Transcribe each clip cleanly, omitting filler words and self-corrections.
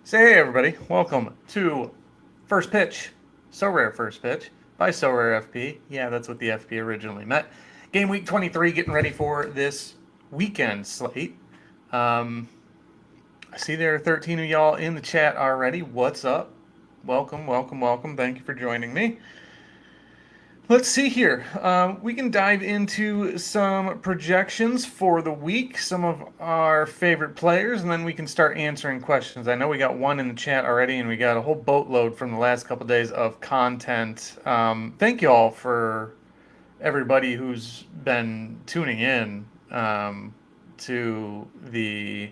Say hey everybody, welcome to First Pitch, Sorare First Pitch by Sorare FP. Yeah, that's what the FP originally meant. Game week 23, getting ready for this weekend slate. Um, I see there are 13 of y'all in the chat already. What's up? Welcome, welcome, welcome. Thank you for joining me. Let's see here. We can dive into some projections for the week, some of our favorite players, and then we can start answering questions. I know we got one in the chat already, and we got a whole boatload from the last couple of days of content. Thank you all for everybody who's been tuning in to the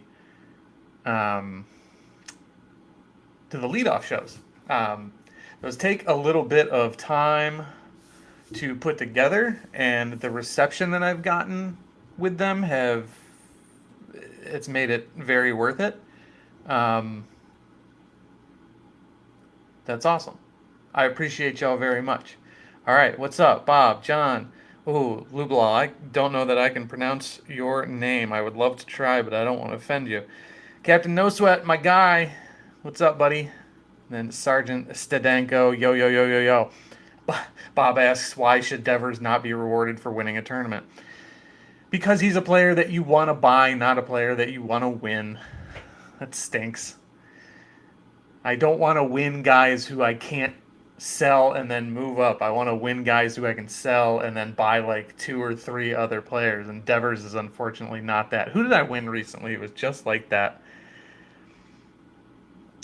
um, to the leadoff shows. Those take a little bit of time to put together, and the reception that I've gotten with them have it's made it very worth it. Um, that's awesome. I appreciate y'all very much. All right, what's up, Bob, John? Ooh, Lublaw, I don't know that I can pronounce your name. I would love to try, but I don't want to offend you. Captain No Sweat, my guy. What's up, buddy? And then Sergeant Stadenko, yo, yo, yo, yo, yo. Bob asks, why should Devers not be rewarded for winning a tournament? Because he's a player that you want to buy, not a player that you want to win. That stinks. I don't want to win guys who I can't sell and then move up. I want to win guys who I can sell and then buy like two or three other players. And Devers is unfortunately not that. Who did I win recently? It was just like that.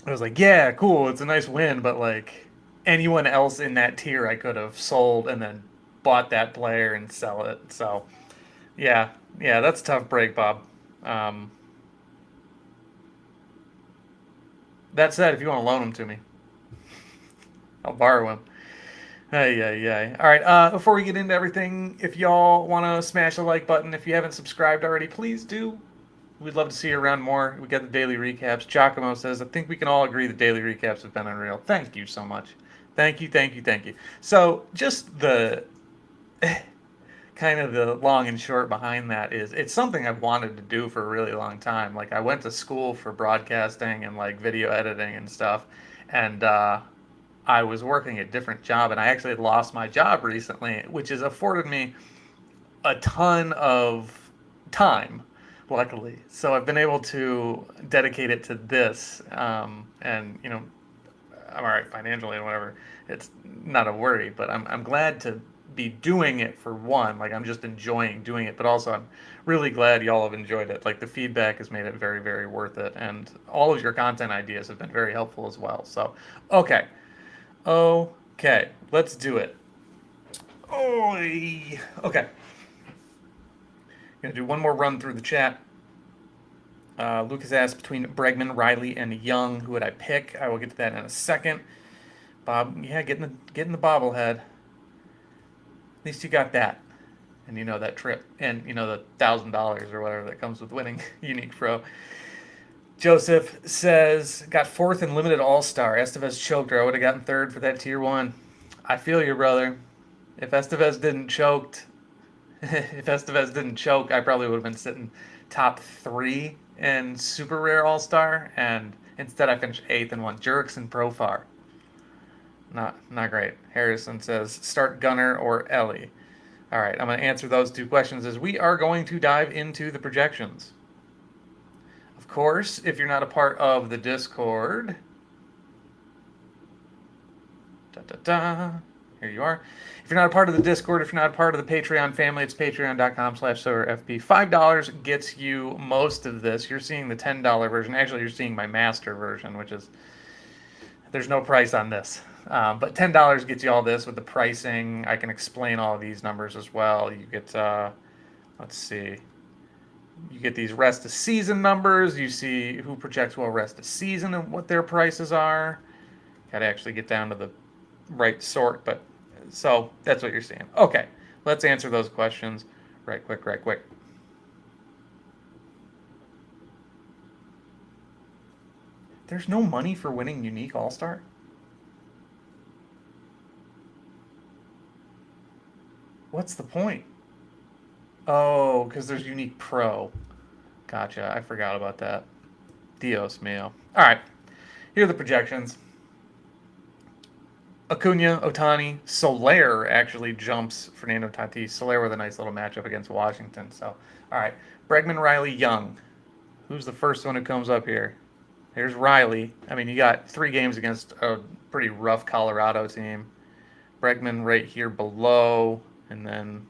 I was like, yeah, cool, it's a nice win, but like anyone else in that tier I could have sold and then bought that player and sell it. So yeah, yeah, that's a tough break, Bob. Um, that said, if you want to loan them to me, I'll borrow him. Hey, yeah, yeah. All right. Before we get into everything, if y'all want to smash the like button, if you haven't subscribed already, please do. We'd love to see you around more. We got the daily recaps. Giacomo says, I think we can all agree the daily recaps have been unreal. Thank you so much. Thank you, thank you, thank you. So, just the kind of the long and short behind that is it's something I've wanted to do for a really long time. Like, I went to school for broadcasting and like video editing and stuff. And I was working a different job, and I actually had lost my job recently, which has afforded me a ton of time, luckily. So I've been able to dedicate it to this, and I'm all right financially and whatever. It's not a worry, but I'm glad to be doing it for one. Like I'm just enjoying doing it, but also I'm really glad y'all have enjoyed it. Like the feedback has made it very, very worth it, and all of your content ideas have been very helpful as well. So, okay, okay, let's do it. Oy. Okay, gonna do one more run through the chat. Lucas asked between Bregman, Riley, and Young, who would I pick? I will get to that in a second. Bob, yeah, getting the bobblehead. At least you got that, and you know that trip, and you know the $1,000 or whatever that comes with winning Unique Pro. Joseph says got fourth in limited All Star. Estevez choked her. I would have gotten third for that tier one. I feel you, brother. If Estevez didn't choked, if Estevez didn't choke, I probably would have been sitting top three in Super Rare All Star, and instead I finished eighth and won Jurickson Profar. Not great. Harrison says start Gunner or Ellie. All right, I'm going to answer those two questions as we are going to dive into the projections. Of course, if you're not a part of the Discord, here you are. If you're not a part of the Discord, if you're not a part of the Patreon family, it's patreon.com/SolarFP. $5 gets you most of this. You're seeing the $10 version. Actually, you're seeing my master version, which is, there's no price on this. But $10 gets you all this with the pricing. I can explain all of these numbers as well. You get, let's see, you get these rest of season numbers. You see who projects well rest of season and what their prices are. Got to actually get down to the right sort, but so that's what you're seeing. Okay, let's answer those questions right quick, right quick. There's no money for winning Unique All-Star? What's the point? Oh, because there's Unique Pro. Gotcha, I forgot about that. Dios mio. All right, Here are the projections. Acuna, Otani, Soler actually jumps Fernando Tatis. Soler with a nice little matchup against Washington. So, all right. Bregman, Riley, Young. Who's the first one who comes up here? Here's Riley. I mean, you got 3 games against a pretty rough Colorado team. Bregman right here below, and then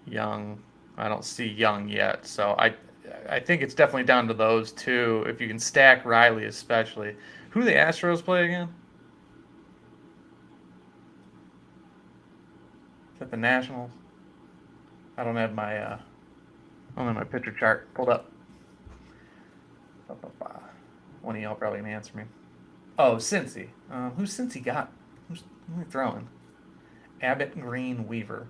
Young. I don't see Young yet, so I think it's definitely down to those two. If you can stack Riley, especially. Who do the Astros play again? Is that the Nationals? I don't have my picture chart pulled up. One of y'all probably can answer me. Oh, Cincy. Who's Cincy got? Who's throwing? Abbott, Green, Weaver.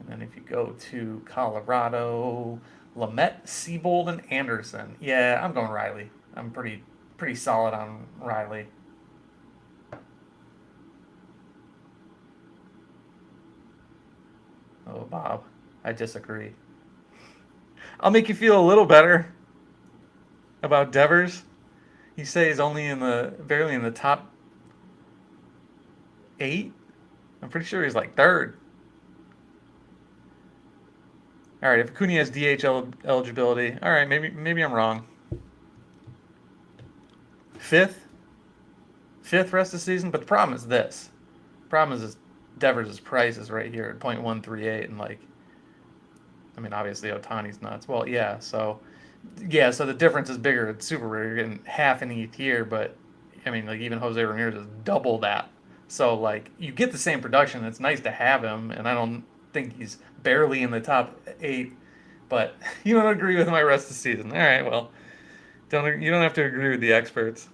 And then if you go to Colorado, Lamette, Seabold, and Anderson. Yeah, I'm going Riley. I'm pretty solid on Riley. Oh, Bob, I disagree. I'll make you feel a little better about Devers. You say he's only barely in the top 8. I'm pretty sure he's like third. All right, if Acuna has DH eligibility, all right, maybe I'm wrong. Fifth rest of the season, but the problem is this. The problem is Devers' price is right here at .138, and like, I mean, obviously Otani's nuts. Well, yeah, so the difference is bigger. It's super rare. You're getting half an ETH here, but I mean, like even Jose Ramirez is double that. So like, you get the same production. It's nice to have him, and I don't think he's barely in the top 8. But you don't agree with my rest of the season. All right, well, you don't have to agree with the experts.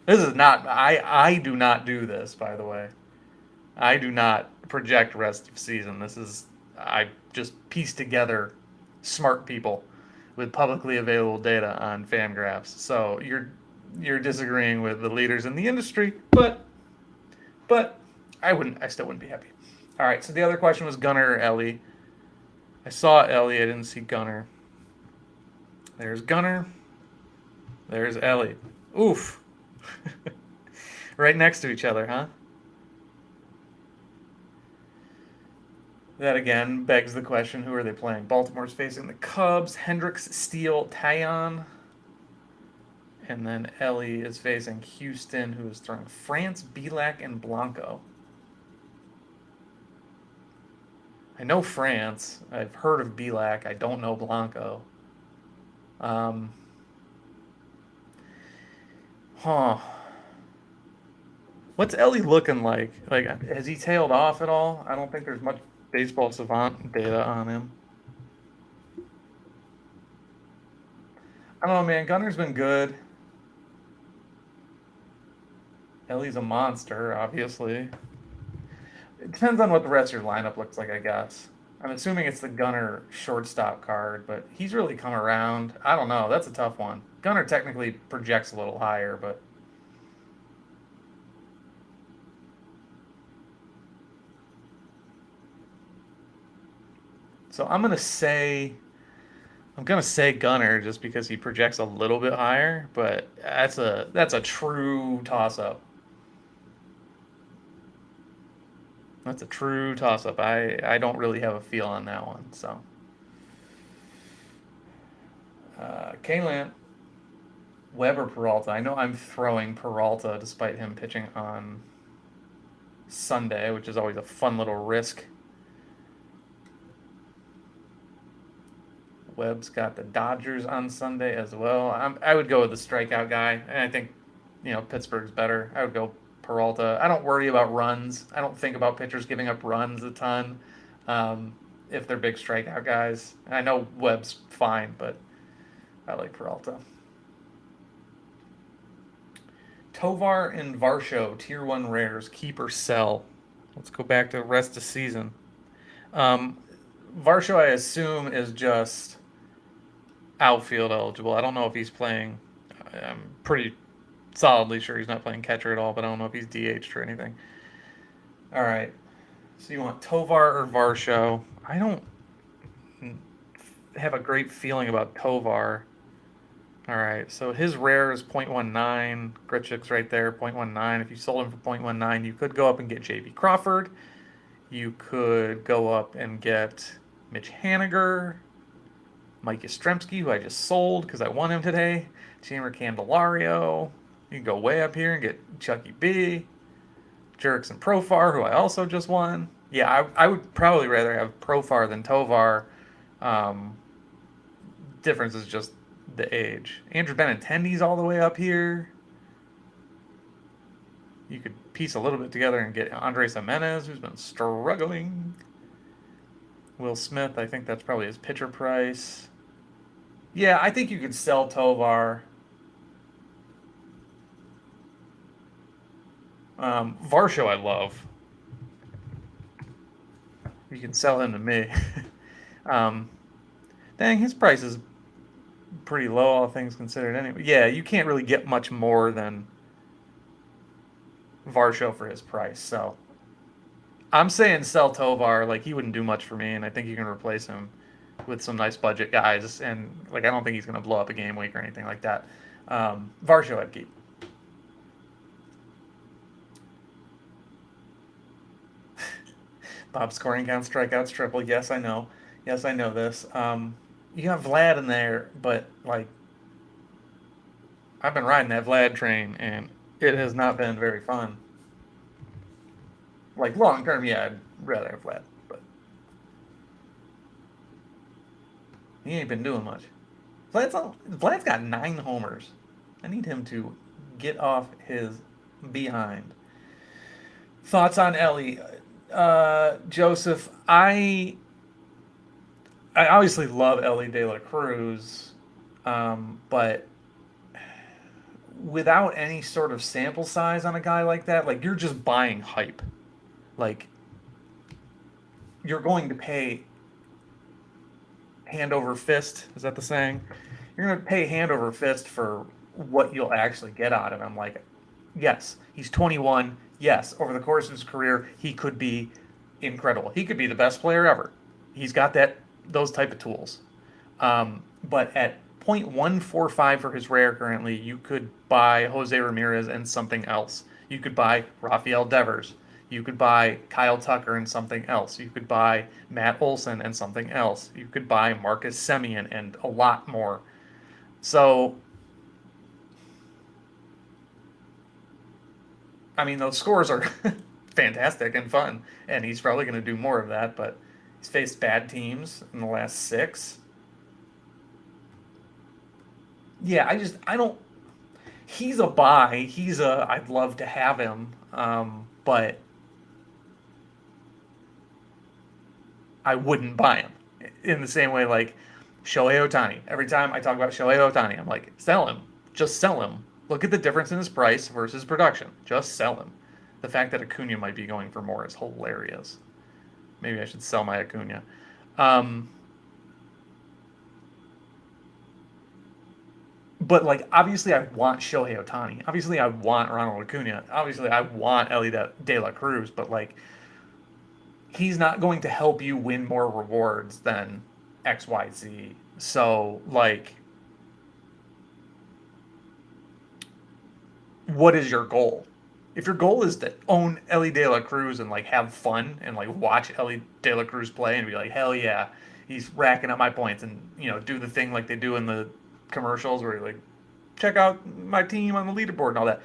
This is not. I do not do this, by the way. I do not project rest of season. This is I just piece together smart people with publicly available data on Fangraphs. So you're disagreeing with the leaders in the industry, but I still wouldn't be happy. All right. So the other question was Gunnar or Ellie. I saw Ellie. I didn't see Gunnar. There's Gunnar. There's Ellie. Oof. Right next to each other, huh? That again begs the question: who are they playing? Baltimore's facing the Cubs. Hendricks, Steele, Taillon, and then Ellie is facing Houston, who is throwing France, Bielak, and Blanco. I know France. I've heard of Bielak. I don't know Blanco. Huh. What's Ellie looking like? Like, has he tailed off at all? I don't think there's much baseball savant data on him. I don't know, man. Gunner's been good. Ellie's a monster, obviously. It depends on what the rest of your lineup looks like, I guess. I'm assuming it's the Gunner shortstop card, but he's really come around. I don't know. That's a tough one. Gunner technically projects a little higher, but so I'm gonna say Gunner just because he projects a little bit higher, but that's a true toss up. That's a true toss up. I don't really have a feel on that one. So, Kaylan, Webb or Peralta. I know I'm throwing Peralta despite him pitching on Sunday, which is always a fun little risk. Webb's got the Dodgers on Sunday as well. I would go with the strikeout guy, and I think Pittsburgh's better. I would go Peralta. I don't worry about runs. I don't think about pitchers giving up runs a ton if they're big strikeout guys. And I know Webb's fine, but I like Peralta. Tovar and Varsho, Tier 1 rares, keep or sell. Let's go back to the rest of season. Varsho, I assume, is just outfield eligible. I don't know if he's playing. I'm pretty solidly sure he's not playing catcher at all, but I don't know if he's DH'd or anything. All right. So you want Tovar or Varsho? I don't have a great feeling about Tovar. All right, so his rare is 0.19. Grichuk's right there, 0.19. If you sold him for 0.19, you could go up and get J.B. Crawford. You could go up and get Mitch Haniger, Mike Yastrzemski, who I just sold because I won him today. Chamber Candelario. You can go way up here and get Chucky B. Jerickson Profar, who I also just won. Yeah, I would probably rather have Profar than Tovar. Um, difference is just the age. Andrew Benintendi's all the way up here. You could piece a little bit together and get Andres Jimenez, who's been struggling. Will Smith, I think that's probably his pitcher price. Yeah, I think you could sell Tovar. Varsho, I love. You can sell him to me. um, dang, his price is pretty low, all things considered. Anyway, yeah, you can't really get much more than Varsho for his price. So I'm saying sell Tovar. Like, he wouldn't do much for me, and I think you can replace him with some nice budget guys. And like, I don't think he's going to blow up a game week or anything like that. Varsho, I'd keep. Bob scoring count, strikeouts, triple. Yes, I know. Yes, I know this. You have Vlad in there, but like, I've been riding that Vlad train, and it has not been very fun. Like, long term, yeah, I'd rather have Vlad, but he ain't been doing much. Vlad's got 9 homers. I need him to get off his behind. Thoughts on Ellie? Joseph, I obviously love Ellie De La Cruz, but without any sort of sample size on a guy like that, like, you're just buying hype. Like, you're going to pay hand over fist. Is that the saying? You're going to pay hand over fist for what you'll actually get out of him. Like, yes, he's 21. Yes, over the course of his career, he could be incredible. He could be the best player ever. He's got those type of tools. But at 0.145 for his rare currently, you could buy Jose Ramirez and something else. You could buy Rafael Devers. You could buy Kyle Tucker and something else. You could buy Matt Olson and something else. You could buy Marcus Semien and a lot more. So, I mean, those scores are fantastic and fun, and he's probably going to do more of that, but he's faced bad teams in the last 6. Yeah, I don't. He's a buy. I'd love to have him, but I wouldn't buy him in the same way like Shohei Ohtani. Every time I talk about Shohei Ohtani, I'm like, sell him. Just sell him. Look at the difference in his price versus production. Just sell him. The fact that Acuna might be going for more is hilarious. Maybe I should sell my Acuna. But like, obviously, I want Shohei Ohtani. Obviously, I want Ronald Acuna. Obviously, I want Ellie De La Cruz. But like, he's not going to help you win more rewards than XYZ. So, like, what is your goal? If your goal is to own Ellie De La Cruz and like have fun and like watch Ellie De La Cruz play and be like, hell yeah, he's racking up my points, and do the thing like they do in the commercials where you're like, check out my team on the leaderboard and all that.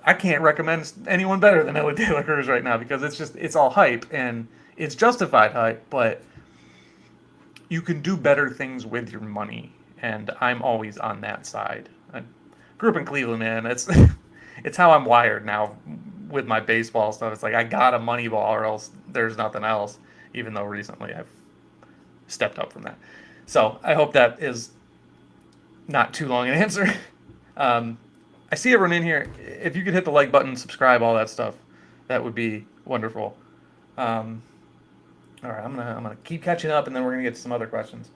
I can't recommend anyone better than Ellie De La Cruz right now because it's all hype and it's justified hype, but you can do better things with your money, and I'm always on that side. I grew up in Cleveland, man. It's how I'm wired now with my baseball stuff. It's like I got a money ball or else there's nothing else, even though recently I've stepped up from that. So I hope that is not too long an answer. I see everyone in here. If you could hit the like button, subscribe, all that stuff, that would be wonderful. All right, I'm gonna keep catching up, and then we're gonna get to some other questions.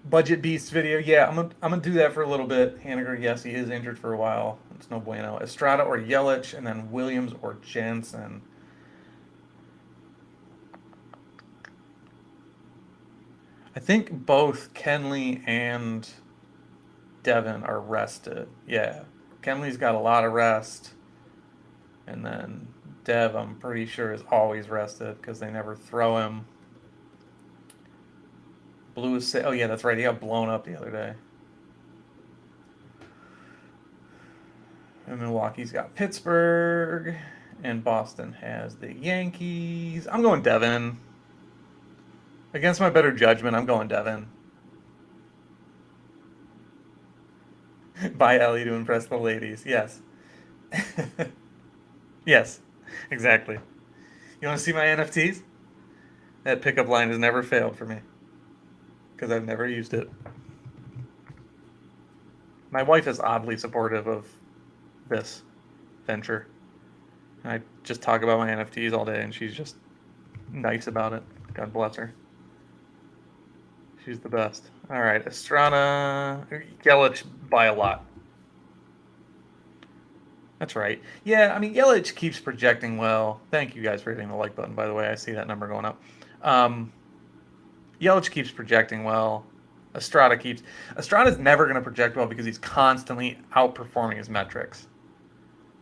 Budget Beast video, yeah, I'm gonna do that for a little bit. Haniger, yes, he is injured for a while. It's no bueno. Estrada or Yelich, and then Williams or Jensen. I think both Kenley and Devin are rested. Yeah. Kenley's got a lot of rest. And then Dev, I'm pretty sure, is always rested because they never throw him. Blue is. Oh, yeah, that's right. He got blown up the other day. And Milwaukee's got Pittsburgh. And Boston has the Yankees. I'm going Devin. Against my better judgment, I'm going Devin. Buy Ellie to impress the ladies. Yes. Yes. Exactly. You want to see my NFTs? That pickup line has never failed for me because I've never used it. My wife is oddly supportive of this venture. I just talk about my NFTs all day, and she's just nice about it. God bless her. She's the best. All right, Estrada, Yelich by a lot. That's right. Yeah, I mean, Yelich keeps projecting well. Thank you guys for hitting the like button, by the way. I see that number going up. Yelich keeps projecting well. Estrada's never going to project well because he's constantly outperforming his metrics.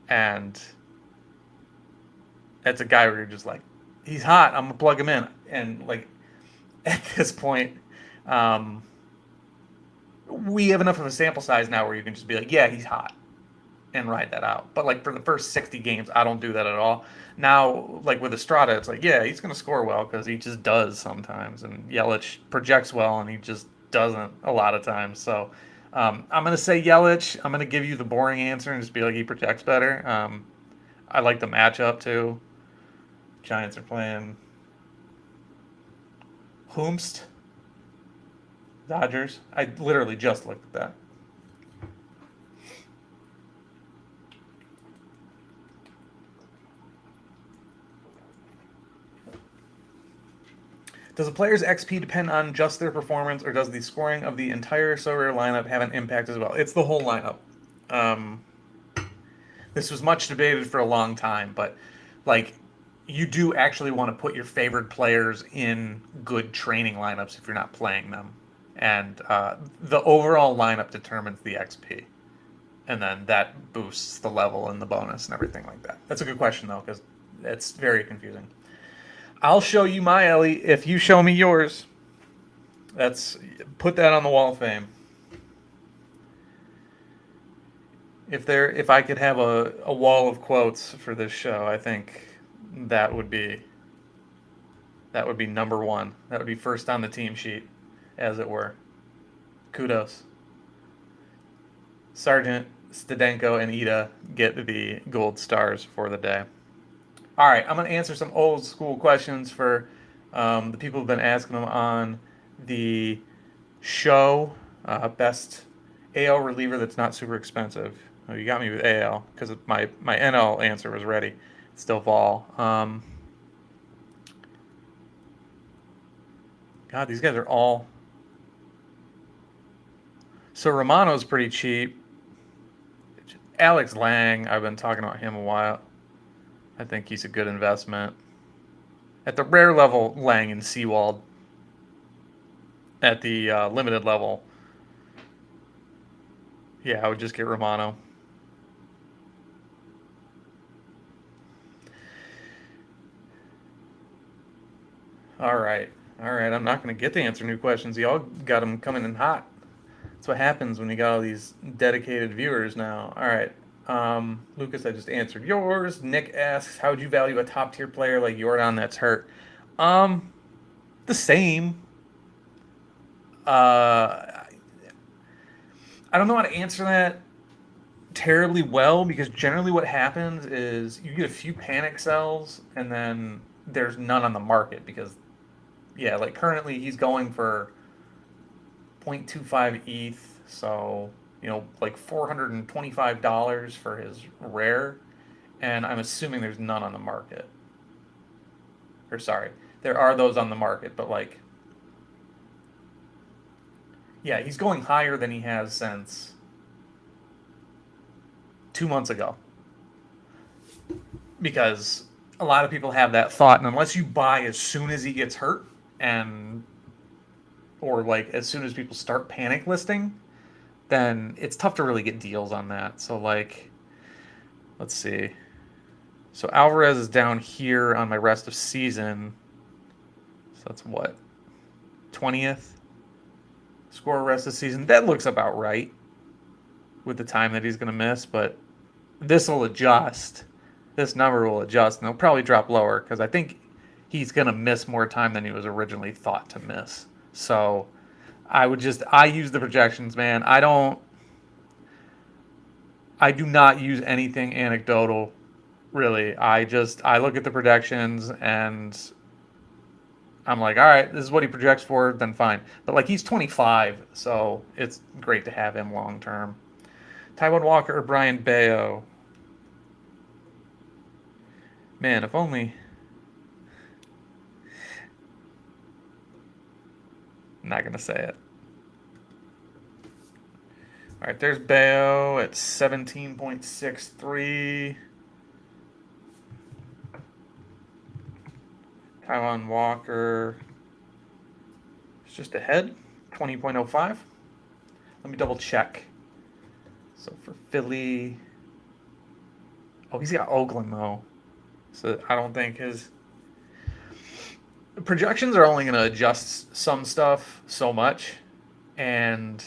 And that's a guy where you're just like, he's hot. I'm going to plug him in. And, like, at this point, we have enough of a sample size now where you can just be like, yeah, he's hot and ride that out. But, like, for the first 60 games, I don't do that at all. Now, like, with Estrada, it's like, yeah, he's going to score well because he just does sometimes. And Yelich projects well, and he just doesn't a lot of times. So I'm going to say Yelich. I'm going to give you the boring answer and just be like, he projects better. I like the matchup, too. Giants are playing Whomst? Dodgers. I literally just looked at that. Does a player's XP depend on just their performance, or does the scoring of the entire Sorare lineup have an impact as well? It's the whole lineup. This was much debated for a long time, but like, you do actually want to put your favorite players in good training lineups if you're not playing them, and the overall lineup determines the XP, and then that boosts the level and the bonus and everything like that. That's a good question though, because it's very confusing. I'll show you my Ellie if you show me yours. Put that on the wall of fame. If I could have a wall of quotes for this show, I think that would be number one. That would be first on the team sheet, as it were. Kudos. Sargent, Stadenko, and Ida get the gold stars for the day. All right, I'm going to answer some old school questions for the people who've been asking them on the show. Best AL reliever that's not super expensive. Oh, you got me with AL because my NL answer was ready. It's still Vol. God, these guys are all. So Romano's pretty cheap. Alex Lang, I've been talking about him a while. I think he's a good investment. At the rare level, Lang and Seawald. At the limited level, yeah, I would just get Romano. All right. I'm not going to get to answer new questions. Y'all got them coming in hot. That's what happens when you got all these dedicated viewers now. All right. Lucas, I just answered yours. Nick asks, how would you value a top tier player like Jordan that's hurt? The same. I don't know how to answer that terribly well because generally what happens is you get a few panic sells and then there's none on the market because, yeah, like currently he's going for 0.25 ETH, so like $425 for his rare, and I'm assuming there's none on the market. Or sorry, there are those on the market, but like, yeah, he's going higher than he has since 2 months ago. Because a lot of people have that thought, and unless you buy as soon as he gets hurt, and or like as soon as people start panic listing, then it's tough to really get deals on that. So like, let's see. So Alvarez is down here on my rest of season. So that's what, 20th score rest of season. That looks about right with the time that he's going to miss, but this will adjust. This number will adjust, and it'll probably drop lower because I think he's going to miss more time than he was originally thought to miss. So I use the projections, man. I do not use anything anecdotal, really. I look at the projections and I'm like, all right, this is what he projects for, then fine. But like he's 25, so it's great to have him long term. Taiwan Walker or Brian Bayo. Man, if only. I'm not gonna say it. All right, there's Bayo at 17.63. Taiwan Walker is just ahead, 20.05. Let me double check. So for Philly, oh, he's got Oakland though. So I don't think his projections are only going to adjust some stuff so much. And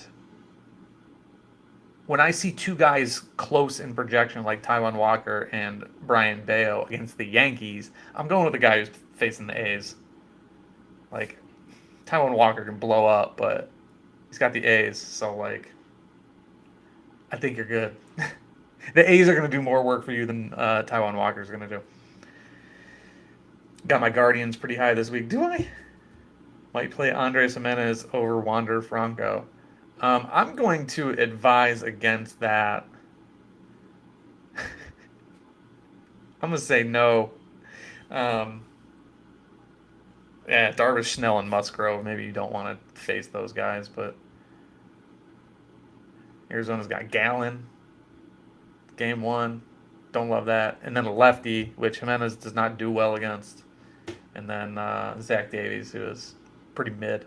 when I see two guys close in projection like Taiwan Walker and Brian Bayo against the Yankees, I'm going with the guy who's facing the A's. Like, Taiwan Walker can blow up, but he's got the A's, so like, I think you're good. The A's are going to do more work for you than Taiwan Walker is going to do. Got my Guardians pretty high this week. Do I? Might play Andres Jimenez over Wander Franco. I'm going to advise against that. I'm going to say no. Yeah, Darvish, Snell, and Musgrove. Maybe you don't want to face those guys, but Arizona's got Gallen. Game 1. Don't love that. And then a lefty, which Jimenez does not do well against. And then Zach Davies, who is pretty mid.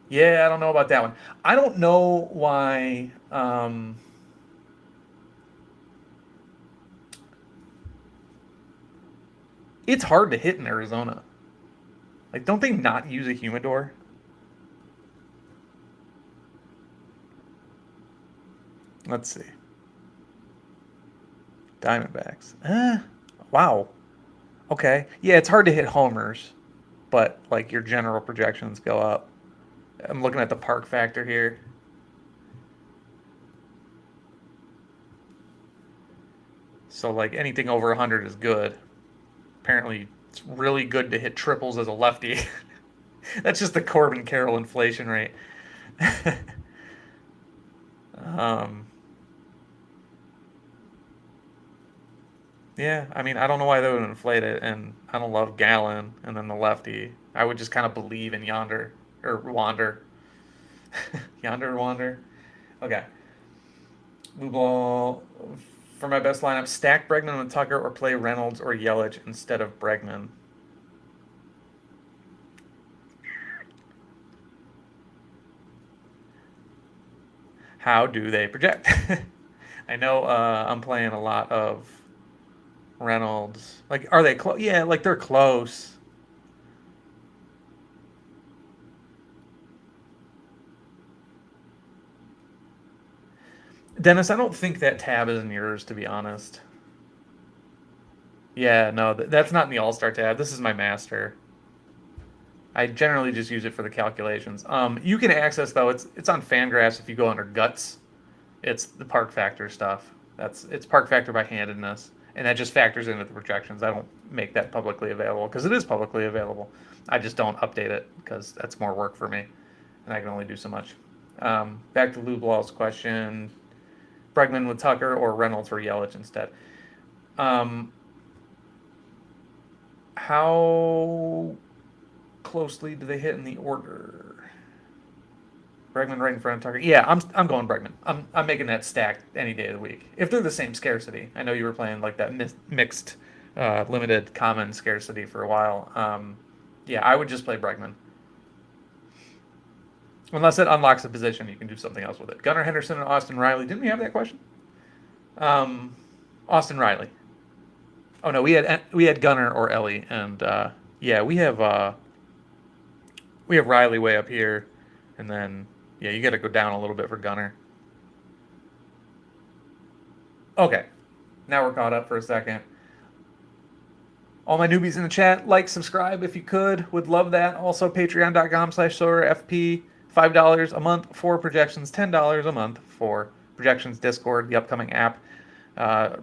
Yeah, I don't know about that one. I don't know why. It's hard to hit in Arizona. Like, don't they not use a humidor? Let's see. Diamondbacks. Wow. Okay. Yeah, it's hard to hit homers, but like your general projections go up. I'm looking at the park factor here. So like anything over 100 is good. Apparently, it's really good to hit triples as a lefty. That's just the Corbin Carroll inflation rate. um, yeah, I mean, I don't know why they would inflate it, and I don't love Gallen and then the lefty. I would just kind of believe in Yonder or Wander. Yonder Wander. Okay. Blue ball. For my best lineup, stack Bregman with Tucker or play Reynolds or Yelich instead of Bregman. How do they project? I know I'm playing a lot of Reynolds. Like, are they close? Yeah, like they're close. Dennis, I don't think that tab is in yours, to be honest. Yeah, no, that's not in the All Star tab. This is my master. I generally just use it for the calculations. You can access though. It's on Fangraphs if you go under Guts. It's the Park Factor stuff. It's Park Factor by handedness, and that just factors into the projections. I don't make that publicly available because it is publicly available. I just don't update it because that's more work for me, and I can only do so much. Back to Lou Blall's question: Bregman with Tucker or Reynolds for Yelich instead. How closely do they hit in the order? Bregman right in front of Tucker. Yeah, I'm going Bregman. I'm making that stack any day of the week if they're the same scarcity. I know you were playing like that mixed, limited common scarcity for a while. Yeah, I would just play Bregman. Unless it unlocks a position, you can do something else with it. Gunnar Henderson and Austin Riley. Didn't we have that question? Austin Riley. Oh no, we had Gunnar or Ellie, and yeah, we have Riley way up here, and then yeah, you got to go down a little bit for Gunnar. Okay, now we're caught up for a second. All my newbies in the chat, like, subscribe if you could. Would love that. Also, patreon.com/SorareFP. $5 a month for projections, $10 a month for projections Discord, the upcoming app, uh,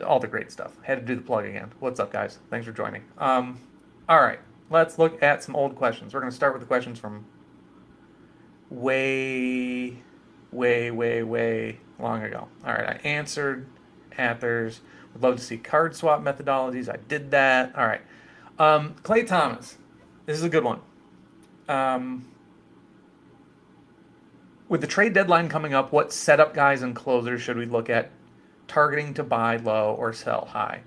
all the great stuff. Had to do the plug again. What's up, guys? Thanks for joining. All right, let's look at some old questions. We're going to start with the questions from way, way long ago. All right, I answered Athers. Would love to see card swap methodologies. I did that. All right. Clay Thomas. This is a good one. With the trade deadline coming up, what setup guys and closers should we look at targeting to buy low or sell high?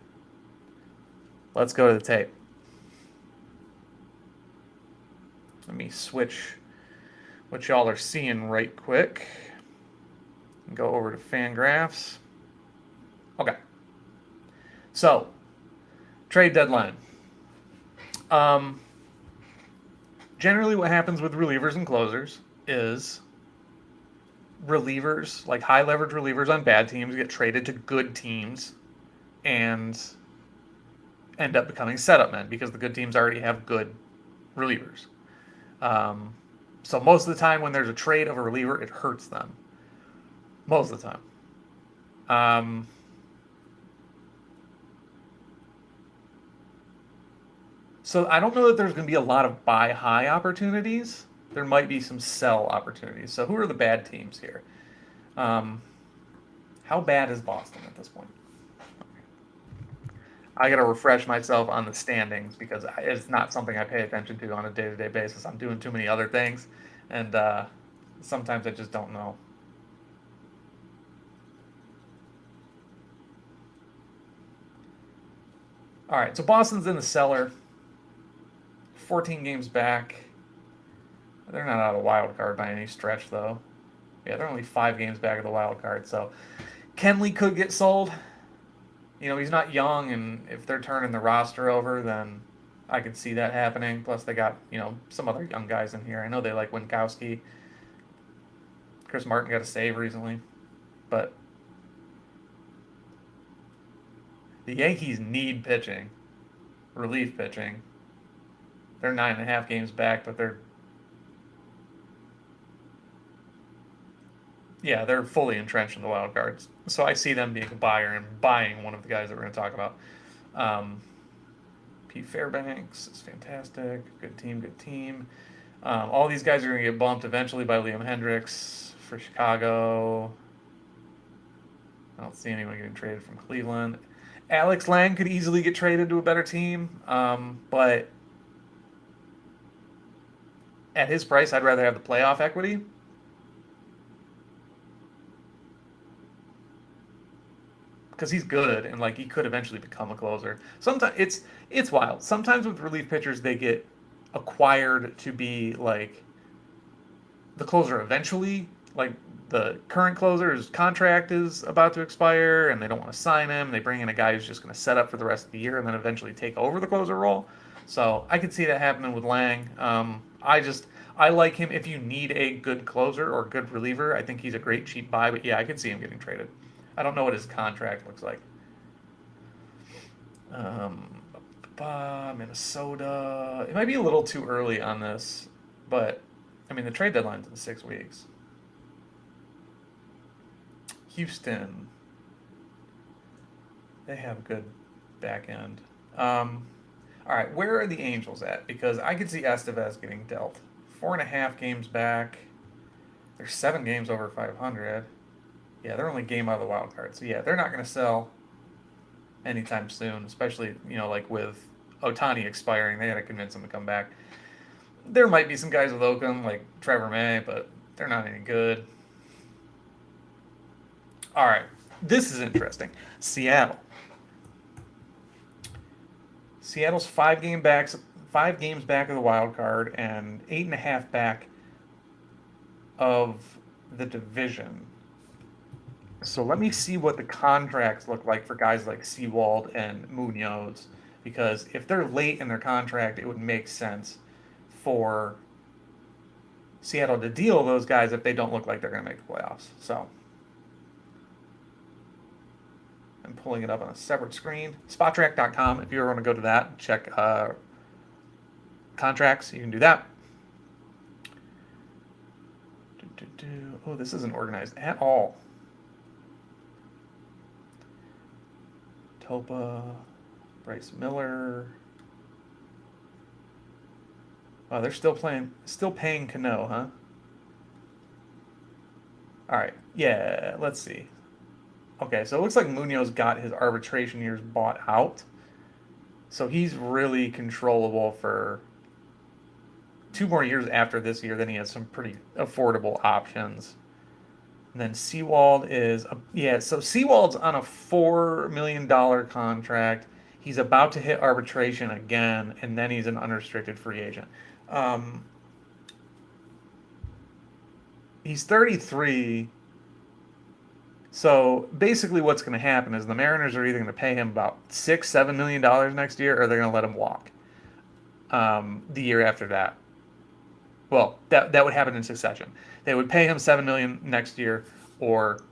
Let's go to the tape. Let me switch what y'all are seeing right quick. Go over to Fangraphs. Okay. So, trade deadline. Generally, what happens with relievers and closers is relievers, like high leverage relievers on bad teams, get traded to good teams and end up becoming setup men because the good teams already have good relievers. So most of the time when there's a trade of a reliever, it hurts them. Most of the time. So I don't know that there's going to be a lot of buy high opportunities. There might be some sell opportunities. So who are the bad teams here? How bad is Boston at this point? I got to refresh myself on the standings because it's not something I pay attention to on a day-to-day basis. I'm doing too many other things, and sometimes I just don't know. All right, so Boston's in the cellar. 14 games back. They're not out of wild card by any stretch, though. Yeah, they're only 5 games back of the wild card. So Kenley could get sold. You know, he's not young, and if they're turning the roster over, then I could see that happening. Plus, they got, you know, some other young guys in here. I know they like Winkowski. Chris Martin got a save recently. But the Yankees need pitching, relief pitching. They're 9.5 games back, but they're fully entrenched in the wild cards. So I see them being a buyer and buying one of the guys that we're going to talk about. Pete Fairbanks is fantastic. Good team. All these guys are going to get bumped eventually by Liam Hendricks for Chicago. I don't see anyone getting traded from Cleveland. Alex Lang could easily get traded to a better team, but at his price, I'd rather have the playoff equity. Because he's good and like he could eventually become a closer. Sometimes it's wild. Sometimes with relief pitchers, they get acquired to be like the closer eventually. Like the current closer's contract is about to expire and they don't want to sign him. They bring in a guy who's just going to set up for the rest of the year and then eventually take over the closer role. So I could see that happening with Lang. I like him if you need a good closer or good reliever. I think he's a great cheap buy, but yeah, I could see him getting traded. I don't know what his contract looks like. Minnesota. It might be a little too early on this, but I mean the trade deadline's in 6 weeks. Houston. They have a good back end. All right, where are the Angels at? Because I could see Estevez getting dealt. 4.5 games back. They're 7 games over 500. Yeah, they're only a game out of the wild card. So yeah, they're not going to sell anytime soon, especially, you know, like with Ohtani expiring, they had to convince him to come back. There might be some guys with Oakland, like Trevor May, but they're not any good. All right, this is interesting. Seattle. Seattle's 5 games back of the wild card and 8.5 back of the division. So let me see what the contracts look like for guys like Seawald and Munoz, because if they're late in their contract, it would make sense for Seattle to deal those guys if they don't look like they're going to make the playoffs. So I'm pulling it up on a separate screen. Spottrack.com. If you ever want to go to that, check contracts, you can do that. Oh, this isn't organized at all. Topa, Bryce Miller. Oh, they're still paying Cano, huh? All right, yeah, let's see. Okay, so it looks like Munoz got his arbitration years bought out. So he's really controllable for 2 more years after this year. Then he has some pretty affordable options. And then Seawald is, so Seawald's on a $4 million contract. He's about to hit arbitration again, and then he's an unrestricted free agent. He's 33. So basically, what's going to happen is the Mariners are either going to pay him about $6-7 million next year, or they're going to let him walk the year after that. Well, that would happen in succession. They would pay him $7 million next year, or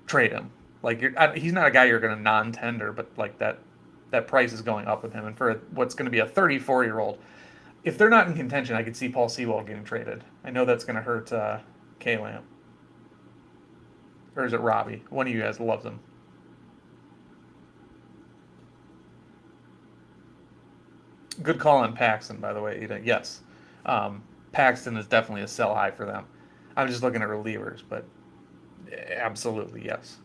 trade him. Like he's not a guy you're going to non-tender, but like that price is going up with him. And for what's going to be a 34-year-old, if they're not in contention, I could see Paul Sewell getting traded. I know that's going to hurt K-Lamp. Or is it Robbie? One of you guys loves him. Good call on Paxton, by the way. Yes. Paxton is definitely a sell high for them. I'm just looking at relievers, but absolutely, yes.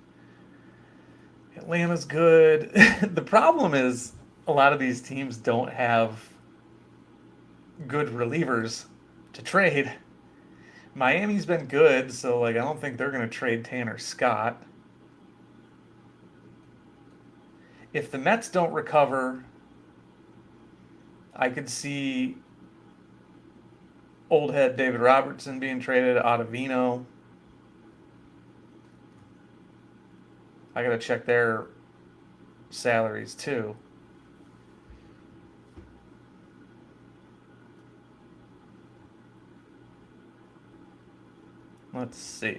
Atlanta's good. The problem is a lot of these teams don't have good relievers to trade. Miami's been good, so like I don't think they're going to trade Tanner Scott. If the Mets don't recover, I could see old head David Robertson being traded, Ottavino. I got to check their salaries too. Let's see.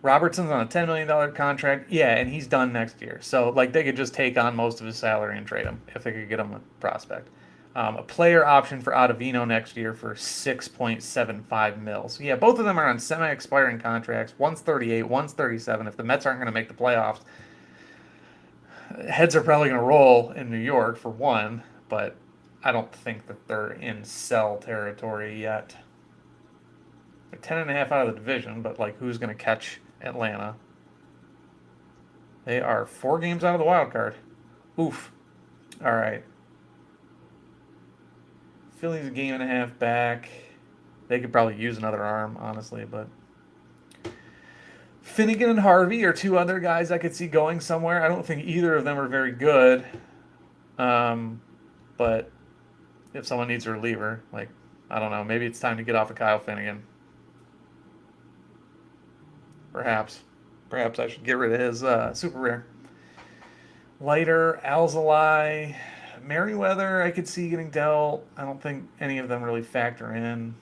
Robertson's on a $10 million contract. Yeah, and he's done next year. So, like, they could just take on most of his salary and trade him if they could get him a prospect. A player option for Ottavino next year for $6.75 million. So, yeah, both of them are on semi-expiring contracts. One's 38, one's 37. If the Mets aren't going to make the playoffs, heads are probably going to roll in New York for one, but I don't think that they're in sell territory yet. They're 10.5 out of the division, but like who's going to catch Atlanta? They are 4 games out of the wild card. Oof. All right. Phillies a game and a half back. They could probably use another arm, honestly, but Finnegan and Harvey are 2 other guys I could see going somewhere. I don't think either of them are very good. But if someone needs a reliever, like, I don't know, maybe it's time to get off of Kyle Finnegan. Perhaps I should get rid of his super rare. Leiter, Alzolay, Merriweather, I could see getting dealt. I don't think any of them really factor in.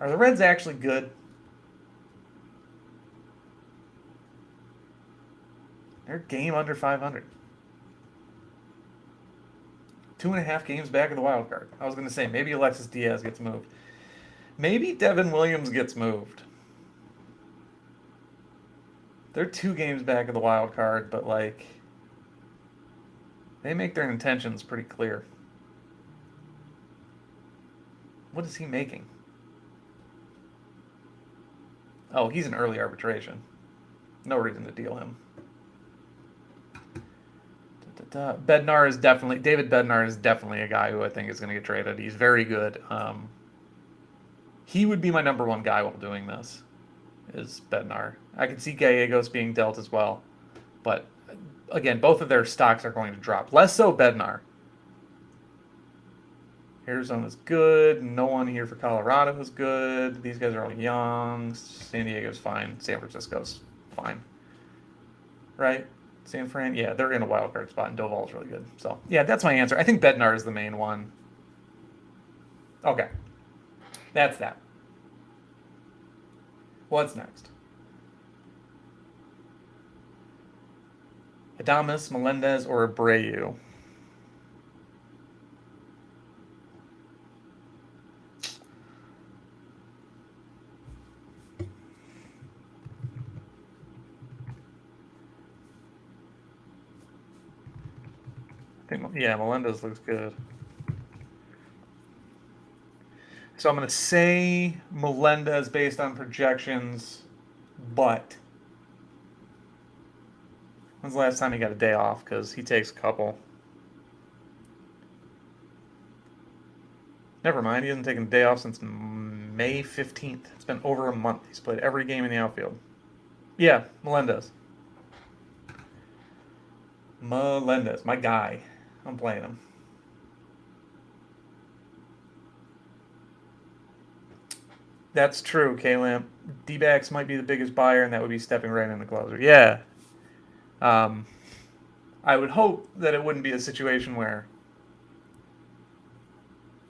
Are the Reds actually good? They're a game under 500. 2.5 games back of the wild card. I was going to say maybe Alexis Diaz gets moved. Maybe Devin Williams gets moved. They're 2 games back of the wild card, but like they make their intentions pretty clear. What is he making? Oh, he's an early arbitration. No reason to deal him. David Bednar is definitely a guy who I think is going to get traded. He's very good. He would be my number 1 guy while doing this. Is Bednar. I can see Gallegos being dealt as well, but again, both of their stocks are going to drop. Less so Bednar. Arizona's good. No one here for Colorado is good. These guys are all young. San Diego's fine. San Francisco's fine. Right? San Fran? Yeah, they're in a wild card spot, and Doval's really good. So, yeah, that's my answer. I think Bednar is the main one. Okay. That's that. What's next? Adames, Melendez, or Abreu? I think, yeah, Melendez looks good. So I'm going to say Melendez based on projections, but when's the last time he got a day off? Because he takes a couple. Never mind, he hasn't taken a day off since May 15th. It's been over a month. He's played every game in the outfield. Yeah, Melendez. Melendez, my guy. I'm playing him. That's true, K-Lamp. D-backs might be the biggest buyer, and that would be stepping right in the closer. Yeah. I would hope that it wouldn't be a situation where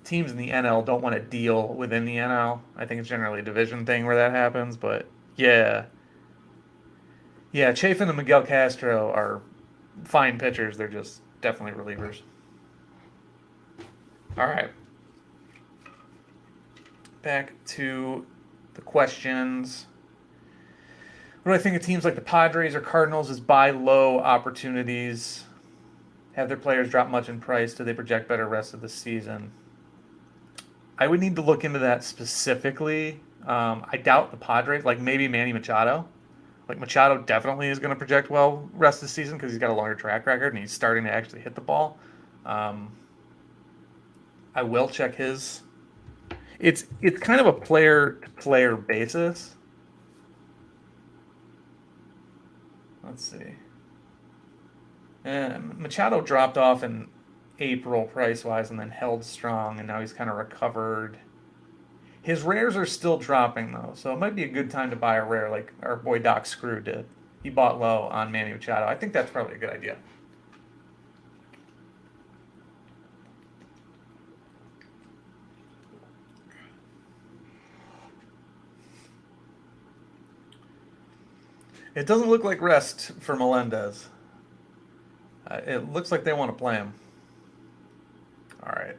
teams in the NL don't want to deal within the NL. I think it's generally a division thing where that happens, but yeah. Yeah, Chafin and Miguel Castro are fine pitchers. They're just definitely relievers. All right. Back to the questions. What do I think of teams like the Padres or Cardinals as buy low opportunities? Have their players drop much in price? Do they project better rest of the season? I would need to look into that specifically. I doubt the Padres, like maybe Manny Machado. Like Machado definitely is going to project well rest of the season because he's got a longer track record and he's starting to actually hit the ball. I will check his. It's kind of a player to player basis. Let's see. Machado dropped off in April price wise and then held strong, and now he's kind of recovered. His rares are still dropping though, so it might be a good time to buy a rare like our boy Doc Screw did. He bought low on Manny Machado. I think that's probably a good idea. It doesn't look like rest for Melendez. It looks like they want to play him. All right.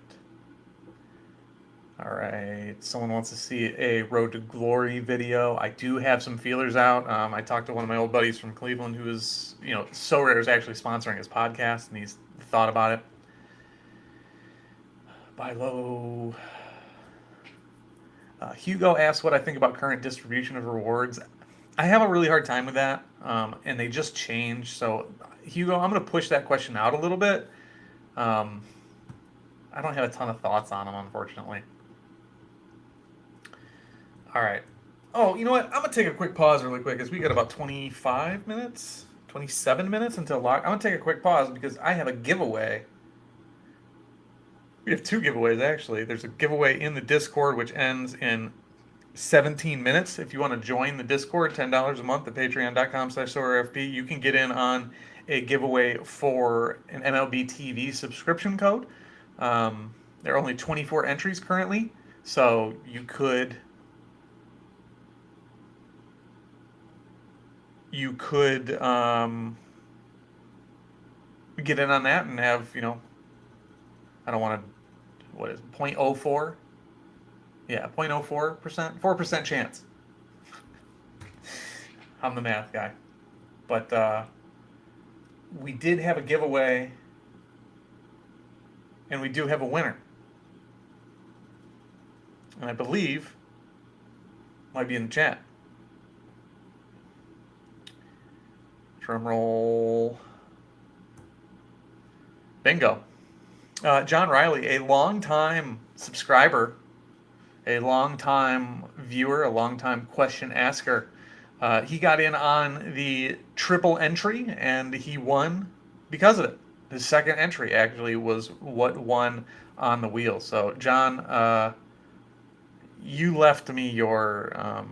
All right. Someone wants to see a Road to Glory video. I do have some feelers out. I talked to one of my old buddies from Cleveland who is, Sorare is actually sponsoring his podcast, and he's thought about it. Buy low. Hugo asks what I think about current distribution of rewards. I have a really hard time with that, and they just changed. So, Hugo, I'm going to push that question out a little bit. I don't have a ton of thoughts on them, unfortunately. All right. Oh, you know what? I'm going to take a quick pause really quick because we got about 25 minutes, 27 minutes until lock. I'm going to take a quick pause because I have a giveaway. We have two giveaways, actually. There's a giveaway in the Discord, which ends in 17 minutes. If you want to join the Discord, $10 a month at patreon.com/SorareFP, you can get in on a giveaway for an MLB TV subscription code. There are only 24 entries currently, so you could get in on that and have, I don't want to, what is it, 0.04? Yeah, 0.04%, 4% chance. I'm the math guy. But we did have a giveaway, and we do have a winner. And I believe might be in the chat. Drum roll. Bingo. John Riley, a long-time subscriber, a long-time viewer, a long-time question asker. He got in on the triple entry, and he won because of it. His second entry actually was what won on the wheel. So John, you left me your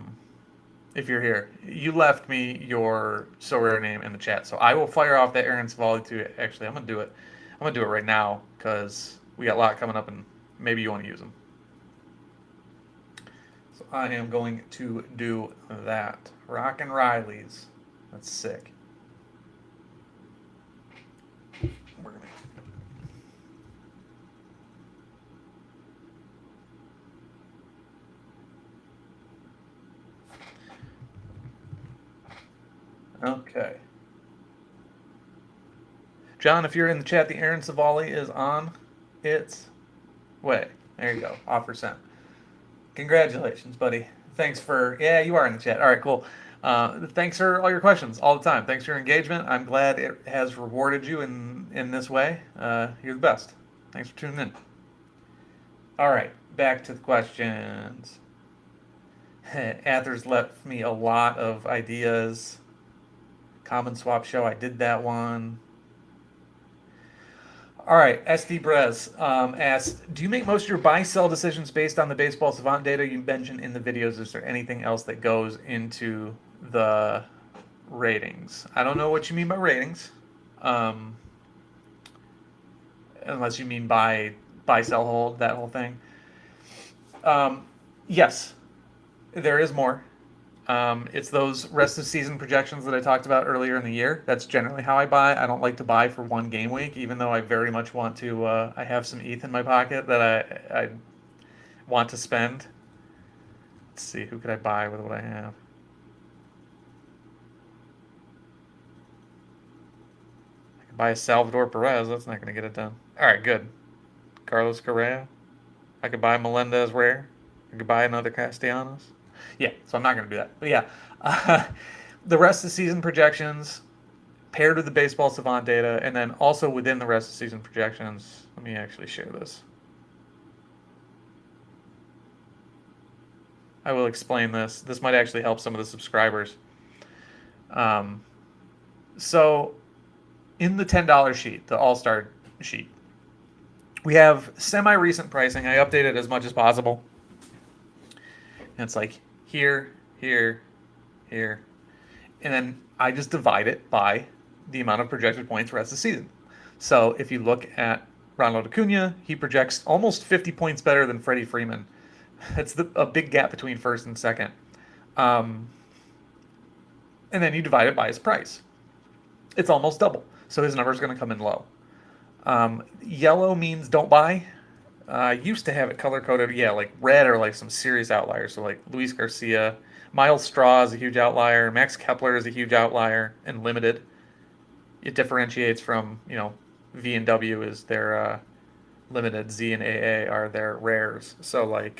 if you're here, you left me your Sorare name in the chat. So I will fire off that Aaron Savali too. Actually, I'm gonna do it. I'm gonna do it right now because we got a lot coming up, and maybe you want to use them. So I am going to do that. Rockin' Riley's. That's sick. We're gonna. Okay. John, if you're in the chat, the Aaron Savali is on its way. There you go. Offer sent. Congratulations, buddy. Thanks for, yeah, you are in the chat. All right, cool. Thanks for all your questions all the time. Thanks for your engagement. I'm glad it has rewarded you in this way. You're the best. Thanks for tuning in. All right, back to the questions. Ather's left me a lot of ideas. Common Swap Show, I did that one. All right, SD Brez asks, do you make most of your buy-sell decisions based on the Baseball Savant data you mentioned in the videos? Is there anything else that goes into the ratings? I don't know what you mean by ratings, unless you mean buy, sell, hold, that whole thing. Yes, there is more. It's those rest of season projections that I talked about earlier in the year. That's generally how I buy. I don't like to buy for one game week, even though I very much want to. I have some ETH in my pocket that I want to spend. Let's see, who could I buy with what I have? I could buy a Salvador Perez. That's not going to get it done. All right, good. Carlos Correa. I could buy Melendez Rare. I could buy another Castellanos. Yeah, so I'm not going to do that. But yeah, the rest of the season projections paired with the Baseball Savant data, and then also within the rest of the season projections. Let me actually share this. I will explain this. This might actually help some of the subscribers. So in the $10 sheet, the All-Star sheet, we have semi-recent pricing. I update it as much as possible. And it's like here, here, here. And then I just divide it by the amount of projected points the rest of the season. So if you look at Ronald Acuna, he projects almost 50 points better than Freddie Freeman. It's a big gap between first and second. And then you divide it by his price. It's almost double. So his number is going to come in low. Yellow means don't buy. I used to have it color-coded. Yeah, like red are like some serious outliers. So like Luis Garcia. Miles Straw is a huge outlier. Max Kepler is a huge outlier and limited. It differentiates from, V and W is their limited. Z and AA are their rares. So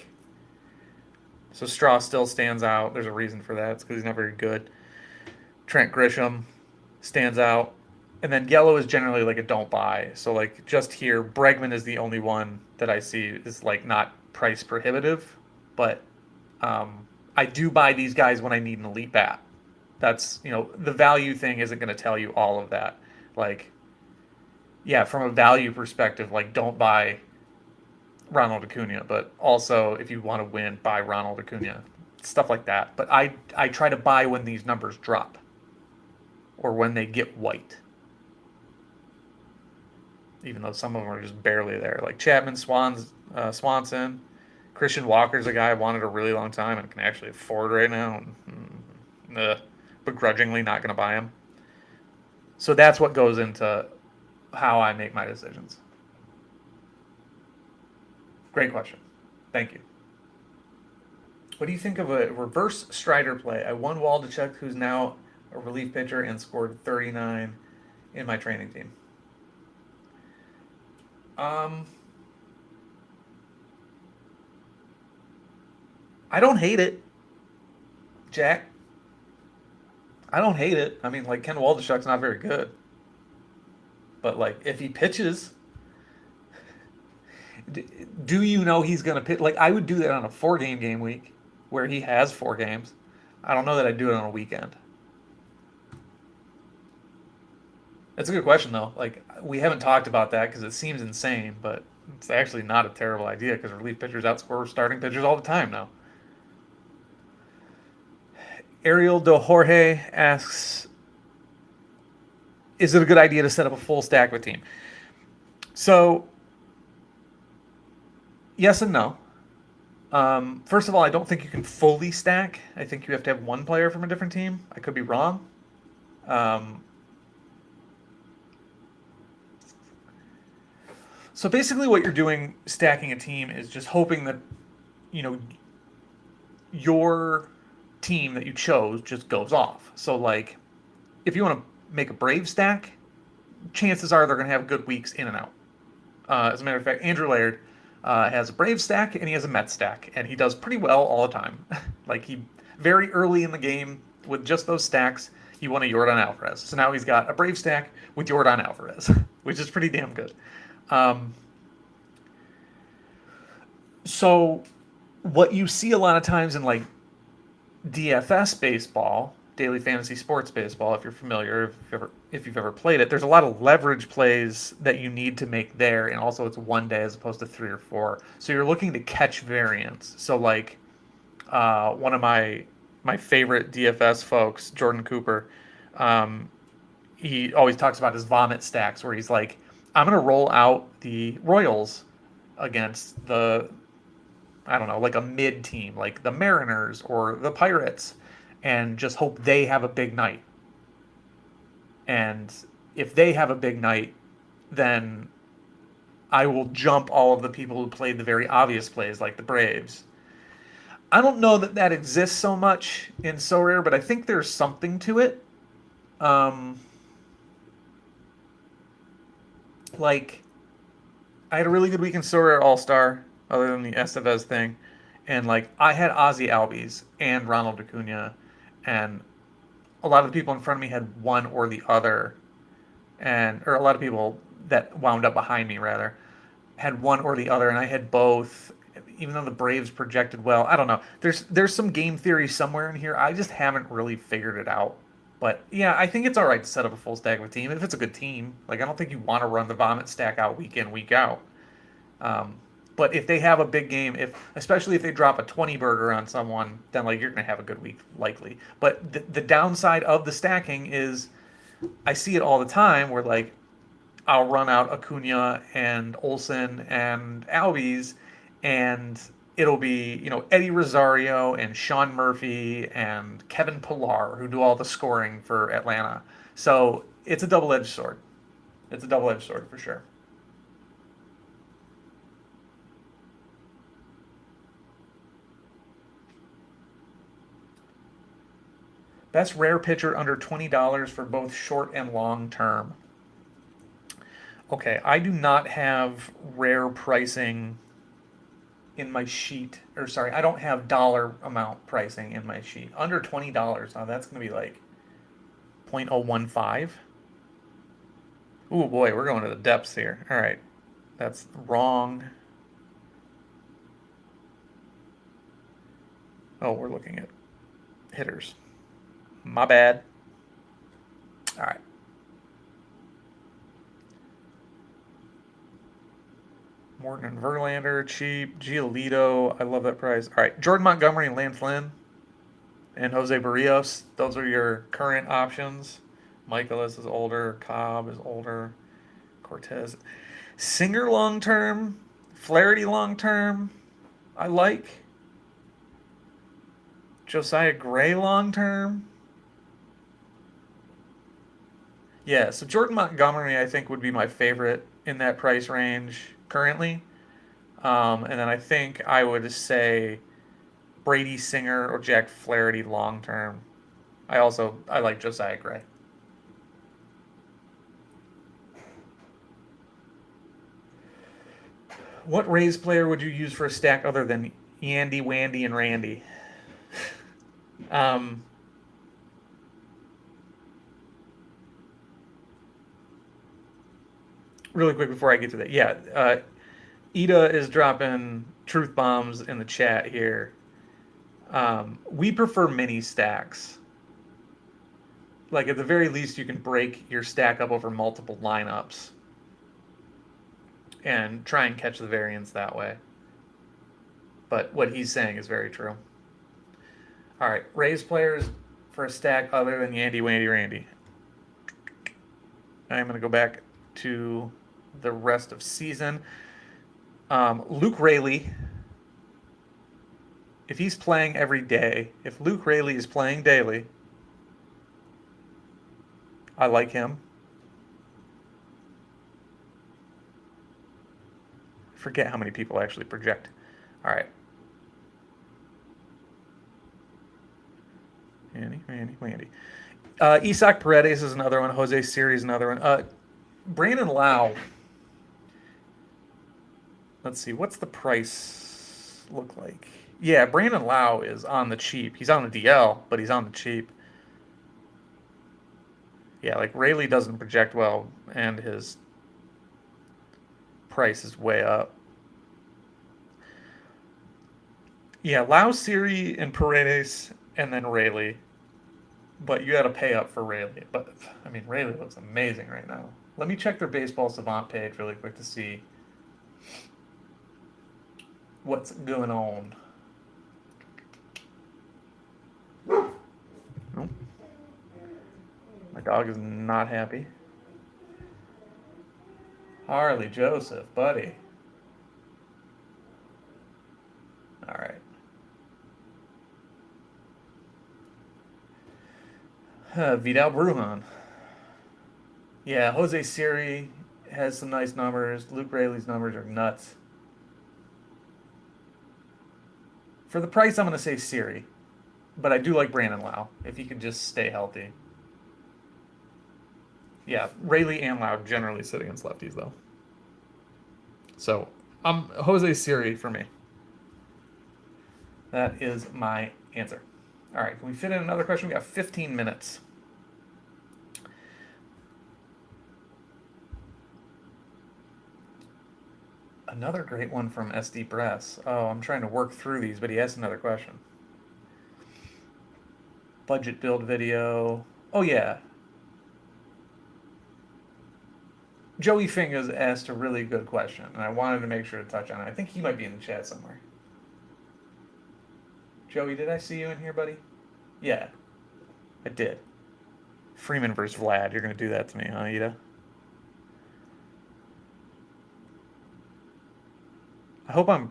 Straw still stands out. There's a reason for that. It's because he's not very good. Trent Grisham stands out. And then yellow is generally like a don't buy. So like just here, Bregman is the only one that I see is like not price prohibitive. But I do buy these guys when I need an elite bat. That's, the value thing isn't going to tell you all of that. Like, yeah, from a value perspective, like don't buy Ronald Acuna, but also if you want to win, buy Ronald Acuna, stuff like that. But I try to buy when these numbers drop or when they get white, even though some of them are just barely there. Like Chapman, Swanson, Christian Walker's a guy I wanted a really long time and can actually afford right now. Begrudgingly not going to buy him. So that's what goes into how I make my decisions. Great question. Thank you. What do you think of a reverse Strider play? I won Waldichuk, who's now a relief pitcher, and scored 39 in my training team. I don't hate it, Jack. I don't hate it. I mean, like, Ken Waldichuk's not very good. But, like, if he pitches, do you know he's going to pitch? Like, I would do that on a 4-game game week where he has 4 games. I don't know that I'd do it on a weekend. That's a good question though. Like we haven't talked about that because it seems insane, but it's actually not a terrible idea because relief pitchers outscore starting pitchers all the time now. Ariel De Jorge asks, "Is it a good idea to set up a full stack of a team?" So yes and no. First of all, I don't think you can fully stack. I think you have to have one player from a different team. I could be wrong. Um, so basically, what you're doing stacking a team is just hoping that you know your team that you chose just goes off. So like, if you want to make a Brave stack, chances are they're going to have good weeks in and out. As a matter of fact, Andrew Laird has a Brave stack and he has a Met stack, and he does pretty well all the time. Like he very early in the game with just those stacks, he won a Yordan Alvarez. So now he's got a Brave stack with Yordan Alvarez, which is pretty damn good. Um, so what you see a lot of times in like DFS baseball, daily fantasy sports baseball, if you're familiar, if you've ever played it, there's a lot of leverage plays that you need to make there, and also it's one day as opposed to three or four. So you're looking to catch variance. So like one of my favorite DFS folks, Jordan Cooper, um, he always talks about his vomit stacks, where he's like, I'm gonna roll out the Royals against the I don't know, like a mid team, like the Mariners or the Pirates, and just hope they have a big night. And if they have a big night, then I will jump all of the people who played the very obvious plays, like the Braves. I don't know that that exists so much in Sorare, but I think there's something to it. Um, like, I had a really good week in Sorare All Star, other than the Estevez thing, and like I had Ozzy Albies and Ronald Acuna, and a lot of the people in front of me had one or the other, and or a lot of people that wound up behind me rather had one or the other, and I had both. Even though the Braves projected well, I don't know. There's some game theory somewhere in here. I just haven't really figured it out. But yeah, I think it's all right to set up a full stack of a team if it's a good team. Like I don't think you want to run the vomit stack out week in week out. Um, but if they have a big game, if especially if they drop a 20 burger on someone, then like you're gonna have a good week likely. But the downside of the stacking is I see it all the time where like I'll run out Acuna and Olsen and Albies, and it'll be Eddie Rosario and Sean Murphy and Kevin Pillar who do all the scoring for Atlanta. So it's a double-edged sword. It's a double-edged sword for sure. Best rare pitcher under $20 for both short and long term. Okay, I do not have rare pricing in my sheet, or sorry, I don't have dollar amount pricing in my sheet. Under $20, now that's going to be like 0.015. Ooh boy, we're going to the depths here. All right, that's wrong. Oh, we're looking at hitters. My bad. All right. Morton and Verlander, cheap. Giolito, I love that price. All right, Jordan Montgomery and Lance Lynn and Jose Barrios. Those are your current options. Michaelis is older. Cobb is older. Cortez. Singer long term. Flaherty long term. I like. Josiah Gray long term. Yeah, so Jordan Montgomery I think would be my favorite in that price range currently. And then I think I would say Brady Singer or Jack Flaherty long term. I like Josiah Gray. What Rays player would you use for a stack other than Yandy, Wandy, and Randy? Um, really quick before I get to that, yeah, Ida is dropping truth bombs in the chat here. We prefer mini stacks. Like, at the very least, you can break your stack up over multiple lineups and try and catch the variance that way. But what he's saying is very true. All right, Rays players for a stack other than Yandy, Wandy, Randy. I'm going to go back to the rest of season. Luke Raley, if he's playing every day, if Luke Raley is playing daily, I like him. I forget how many people actually project. All right. Randy. Isaac Paredes is another one. Jose Siri is another one. Brandon Lau. Let's see. What's the price look like? Yeah, Brandon Lau is on the cheap. He's on the DL, but he's on the cheap. Yeah, like Rayleigh doesn't project well, and his price is way up. Yeah, Lau, Siri, and Paredes, and then Rayleigh. But you got to pay up for Rayleigh. But, I mean, Rayleigh looks amazing right now. Let me check their Baseball Savant page really quick to see what's going on. Nope. My dog is not happy. Harley Joseph, buddy. All right. Vidal Brujan. Yeah, Jose Siri has some nice numbers. Luke Rayleigh's numbers are nuts. For the price, I'm going to say Siri. But I do like Brandon Lau, if he could just stay healthy. Yeah, Rayleigh and Lau generally sit against lefties, though. So, Jose Siri for me. That is my answer. All right, can we fit in another question? We got 15 minutes. Another great one from SD Brass. Oh, I'm trying to work through these, but he asked another question. Budget build video. Oh, yeah. Joey Fingers asked a really good question, and I wanted to make sure to touch on it. I think he might be in the chat somewhere. Joey, did I see you in here, buddy? Yeah, I did. Freeman versus Vlad. You're going to do that to me, huh, Ida? I hope I've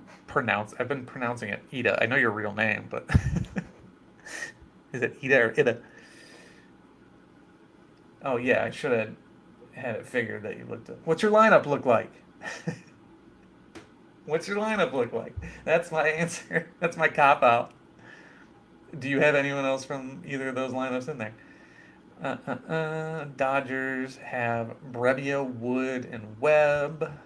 been pronouncing it Ida. I know your real name, but is it Ida or Ida? Oh, yeah, I should have had it figured that you looked at. What's your lineup look like? What's your lineup look like? That's my answer. That's my cop-out. Do you have anyone else from either of those lineups in there? Dodgers have Brebbia, Wood, and Webb.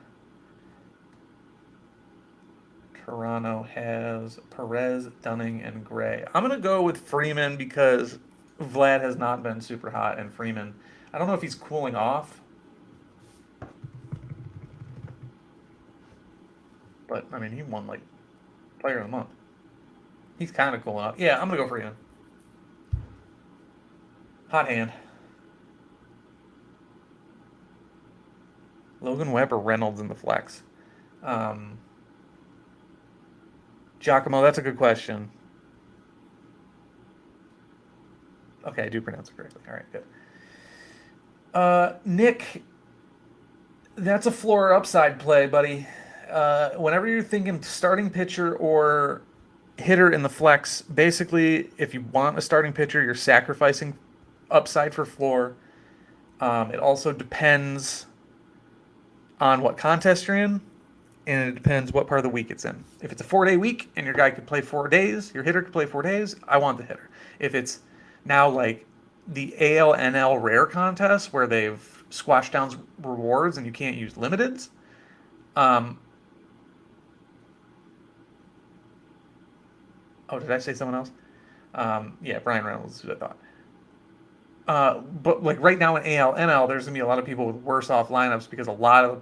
Toronto has Perez, Dunning, and Gray. I'm going to go with Freeman because Vlad has not been super hot, and Freeman, I don't know if he's cooling off. But, I mean, he won, like, Player of the Month. He's kind of cooling off. Yeah, I'm going to go Freeman. Hot hand. Logan Webb or Reynolds in the flex? Giacomo, that's a good question. Okay, I do pronounce it correctly. All right, good. Nick, that's a floor upside play, buddy. Whenever you're thinking starting pitcher or hitter in the flex, basically, if you want a starting pitcher, you're sacrificing upside for floor. It also depends on what contest you're in, and it depends what part of the week it's in. If it's a 4-day week and your guy could play 4 days, your hitter could play 4 days, I want the hitter. If it's now like the AL/NL rare contest where they've squashed down rewards and you can't use limiteds, oh, did I say someone else? Yeah, Brian Reynolds is who I thought. But like right now in AL/NL, there's gonna be a lot of people with worse off lineups because a lot of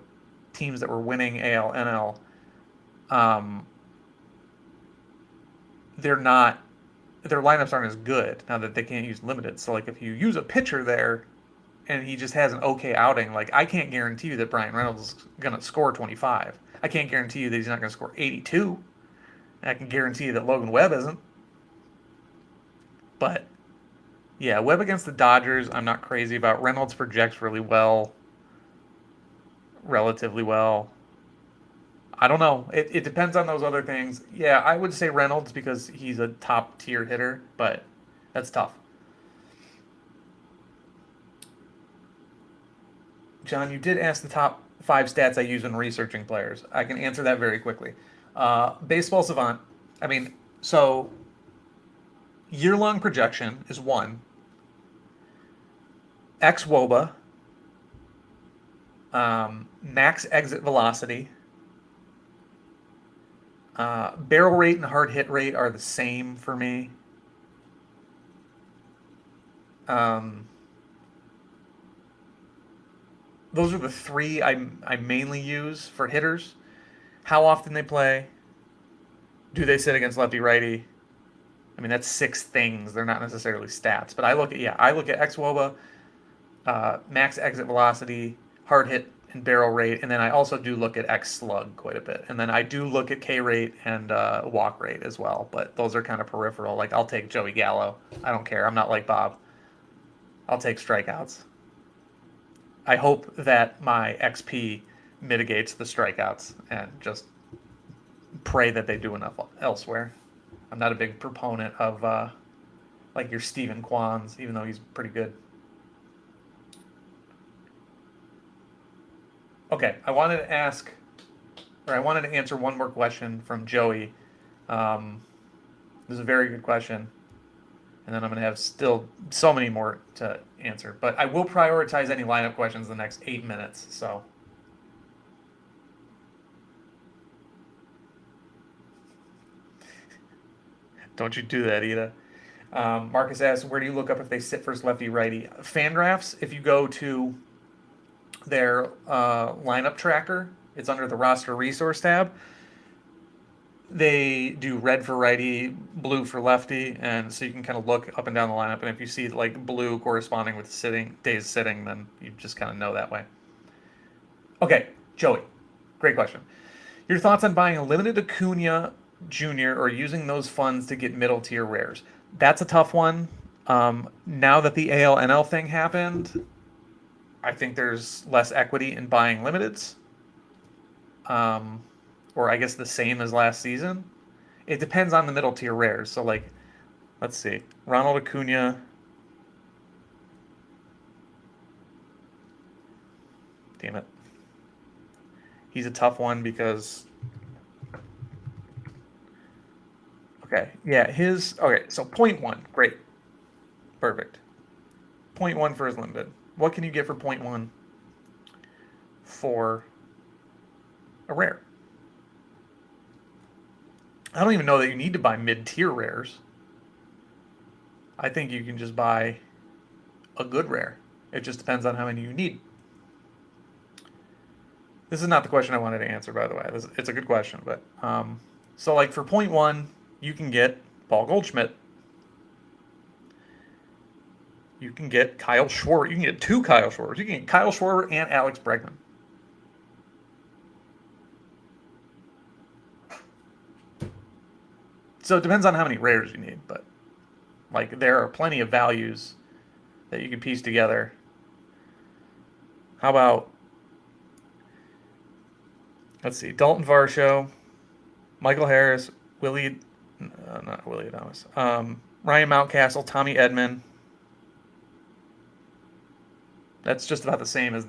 teams that were winning AL/NL, they're not their lineups aren't as good now that they can't use limited. So like if you use a pitcher there and he just has an okay outing, like I can't guarantee you that Brian Reynolds is gonna score 25. I can't guarantee you that he's not gonna score 82. And I can guarantee you that Logan Webb isn't. But yeah, Webb against the Dodgers, I'm not crazy about. Reynolds projects really well, relatively well. I don't know. It depends on those other things. Yeah, I would say Reynolds because he's a top tier hitter, but that's tough. John, you did ask the top 5 stats I use when researching players. I can answer that very quickly. Baseball Savant. I mean, so year long projection is one. X-WOBA, max exit velocity, barrel rate and hard hit rate are the same for me. Those are the three I mainly use for hitters. How often they play? Do they sit against lefty righty? I mean, that's 6 things. They're not necessarily stats, but I look at xWOBA, max exit velocity, hard hit and barrel rate, and then I also do look at X slug quite a bit, and then I do look at K rate and walk rate as well. But those are kind of peripheral. Like I'll take Joey Gallo. I don't care. I'm not like Bob. I'll take strikeouts. I hope that my XP mitigates the strikeouts and just pray that they do enough elsewhere. I'm not a big proponent of like your Steven Kwans, even though he's pretty good. Okay, I wanted to answer one more question from Joey. This is a very good question. And then I'm going to have still so many more to answer. But I will prioritize any lineup questions in the next 8 minutes. So, don't you do that, Ida. Marcus asks, where do you look up if they sit first lefty righty? Fangraphs, if you go to their lineup tracker, it's under the roster resource tab. They do red for righty, blue for lefty, and so you can kind of look up and down the lineup. And if you see like blue corresponding with days sitting, then you just kind of know that way. Okay, Joey, great question. Your thoughts on buying a limited Acuna Jr. or using those funds to get middle tier rares? That's a tough one. Now that the AL/NL thing happened, I think there's less equity in buying limiteds. Or I guess the same as last season. It depends on the middle tier rares. So like, let's see, Ronald Acuna. Damn it. He's a tough one because. Okay, yeah, okay, so 0.1, great. Perfect. 0.1 for his limited. What can you get for 0.1 for a rare? I don't even know that you need to buy mid-tier rares. I think you can just buy a good rare. It just depends on how many you need. This is not the question I wanted to answer, by the way. It's a good question, but so like for 0.1, you can get Paul Goldschmidt. You can get Kyle Schwarber. You can get 2 Kyle Schwarbers. You can get Kyle Schwarber and Alex Bregman. So it depends on how many rares you need, but like there are plenty of values that you can piece together. How about, let's see, Dalton Varsho, Michael Harris, not Willie Adames, Ryan Mountcastle, Tommy Edman. That's just about the same as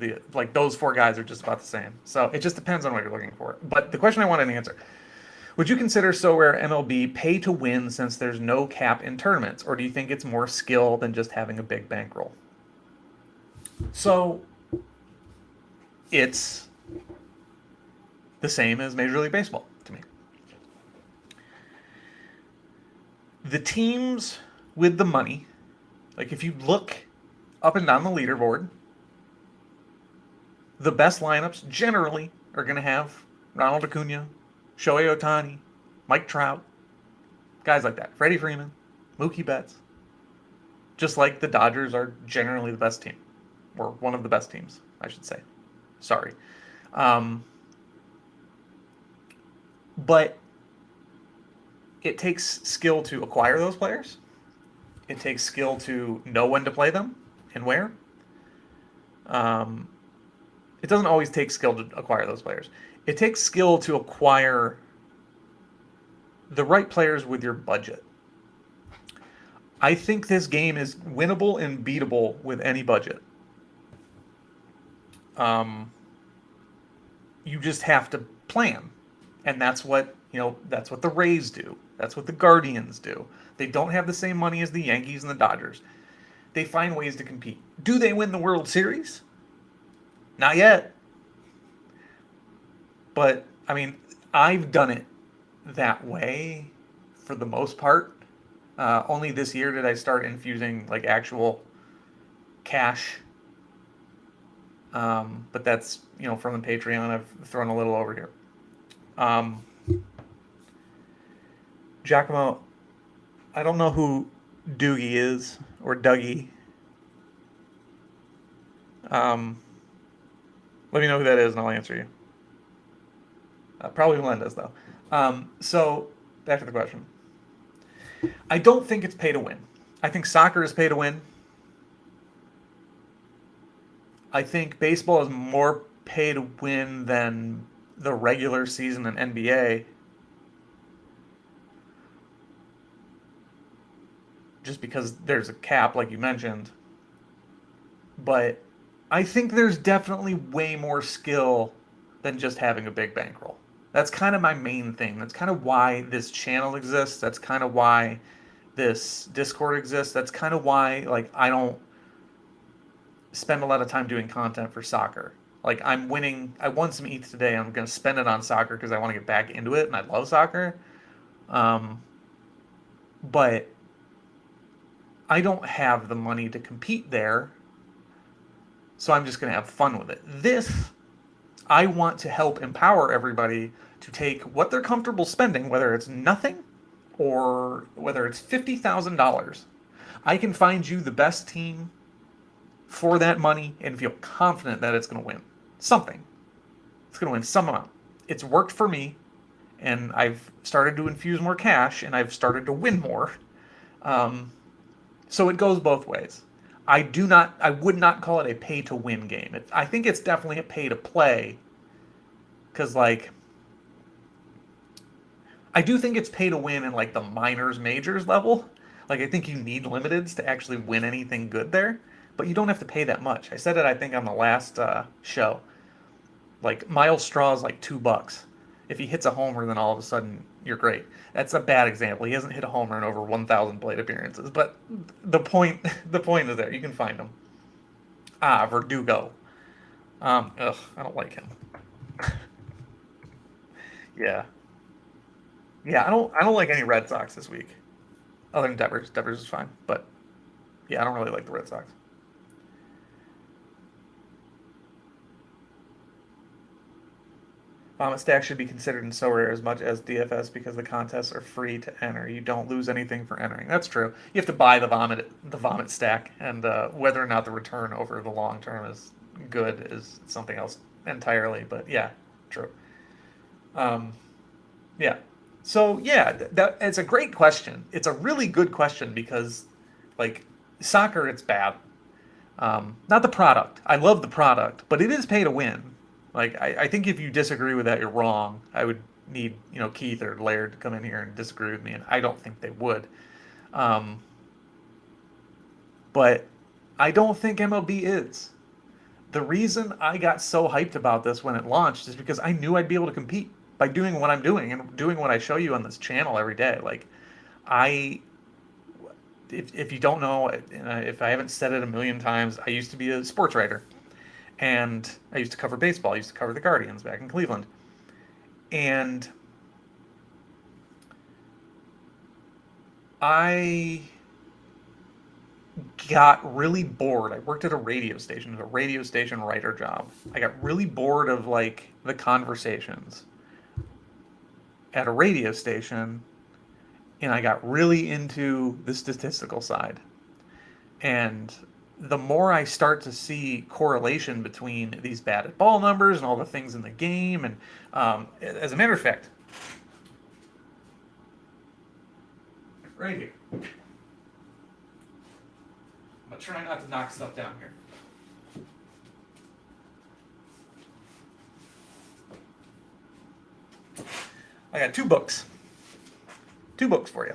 those 4 guys are just about the same. So it just depends on what you're looking for. But the question I wanted to answer, would you consider SoRare MLB pay to win since there's no cap in tournaments, or do you think it's more skill than just having a big bankroll? So it's the same as Major League Baseball to me. The teams with the money, like if you look up and down the leaderboard, the best lineups generally are going to have Ronald Acuna, Shohei Ohtani, Mike Trout, guys like that, Freddie Freeman, Mookie Betts. Just like the Dodgers are generally the best team, or one of the best teams, I should say. Sorry. Um, but it takes skill to acquire those players. It takes skill to know when to play them and where. Um, it doesn't always take skill to acquire those players. It takes skill to acquire the right players with your budget. I think this game is winnable and beatable with any budget. Um, you just have to plan, and that's what the Rays do. That's what the Guardians do. They don't have the same money as the Yankees and the Dodgers. They find ways to compete. Do they win the World Series? Not yet. But I mean, I've done it that way for the most part. Only this year did I start infusing like actual cash. But that's from the Patreon. I've thrown a little over here. Giacomo, I don't know who Doogie is or Dougie. Let me know who that is, and I'll answer you. Probably Melendez though. So back to the question. I don't think it's pay to win. I think soccer is pay to win. I think baseball is more pay to win than the regular season in NBA. Just because there's a cap, like you mentioned. But I think there's definitely way more skill than just having a big bankroll. That's kind of my main thing. That's kind of why this channel exists. That's kind of why this Discord exists. That's kind of why like I don't spend a lot of time doing content for soccer. Like I'm winning. I won some ETH today. I'm going to spend it on soccer because I want to get back into it, and I love soccer. But I don't have the money to compete there, so I'm just going to have fun with it. This, I want to help empower everybody to take what they're comfortable spending, whether it's nothing or whether it's $50,000. I can find you the best team for that money and feel confident that it's going to win something. It's going to win some amount. It's worked for me, and I've started to infuse more cash, and I've started to win more. So it goes both ways. I would not call it a pay to win game. I think it's definitely a pay to play. Because, like, I do think it's pay to win in, like, the minors, majors level. Like, I think you need limiteds to actually win anything good there. But you don't have to pay that much. I said it, I think, on the last show. Like, Miles Straw is like $2. If he hits a homer, then all of a sudden you're great. That's a bad example. He hasn't hit a homer in over 1,000 plate appearances. But the point is there. You can find him. Verdugo. I don't like him. Yeah. Yeah, I don't like any Red Sox this week. Other than Devers. Devers is fine. But yeah, I don't really like the Red Sox. Vomit stack should be considered in Sorare as much as DFS because the contests are free to enter. You don't lose anything for entering. That's true. You have to buy the vomit stack, and whether or not the return over the long term is good is something else entirely. But yeah, true. Um, yeah. So yeah, that it's a great question. It's a really good question because, like, soccer, it's bad. Not the product. I love the product, but it is pay to win. Like, I think if you disagree with that, you're wrong. I would need, Keith or Laird to come in here and disagree with me, and I don't think they would. Um, but I don't think MLB is. The reason I got so hyped about this when it launched is because I knew I'd be able to compete by doing what I'm doing and doing what I show you on this channel every day. Like, I, if you don't know, if I haven't said it a million times, I used to be a sports writer. And I used to cover baseball. I used to cover the Guardians back in Cleveland. And I got really bored. I worked at a radio station, a radio station writer job. I got really bored of, like, the conversations at a radio station, and I got really into the statistical side. And the more I start to see correlation between these batted ball numbers and all the things in the game, and as a matter of fact, right here, I'm gonna try not to knock stuff down here. I got two books for you.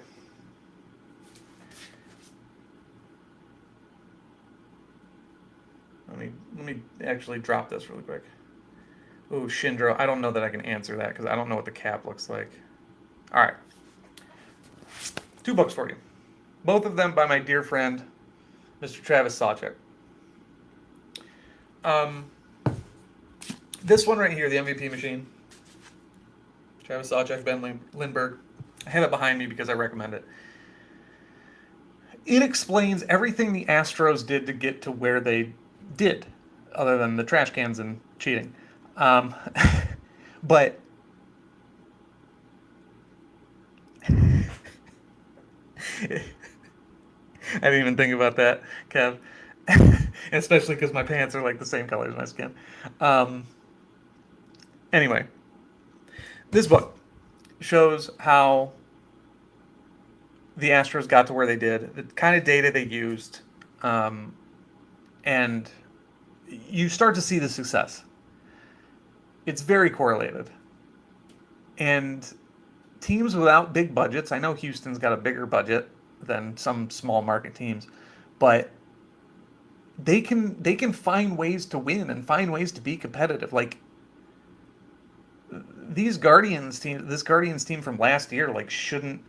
Let me actually drop this really quick. Oh, Shindro, I don't know that I can answer that because I don't know what the cap looks like. All right, two books for you. Both of them by my dear friend, Mr. Travis Sawchuk. This one right here, the MVP machine. Travis Sawchuk, Ben Lindbergh. I have it behind me because I recommend it. It explains everything the Astros did to get to where they did, other than the trash cans and cheating. But I didn't even think about that, Kev. Especially because my pants are like the same color as my skin. Anyway, this book shows how the Astros got to where they did, the kind of data they used, and you start to see the success. It's very correlated. And teams without big budgets, I know Houston's got a bigger budget than some small market teams, but they can find ways to win and find ways to be competitive. Like this Guardians team from last year, like shouldn't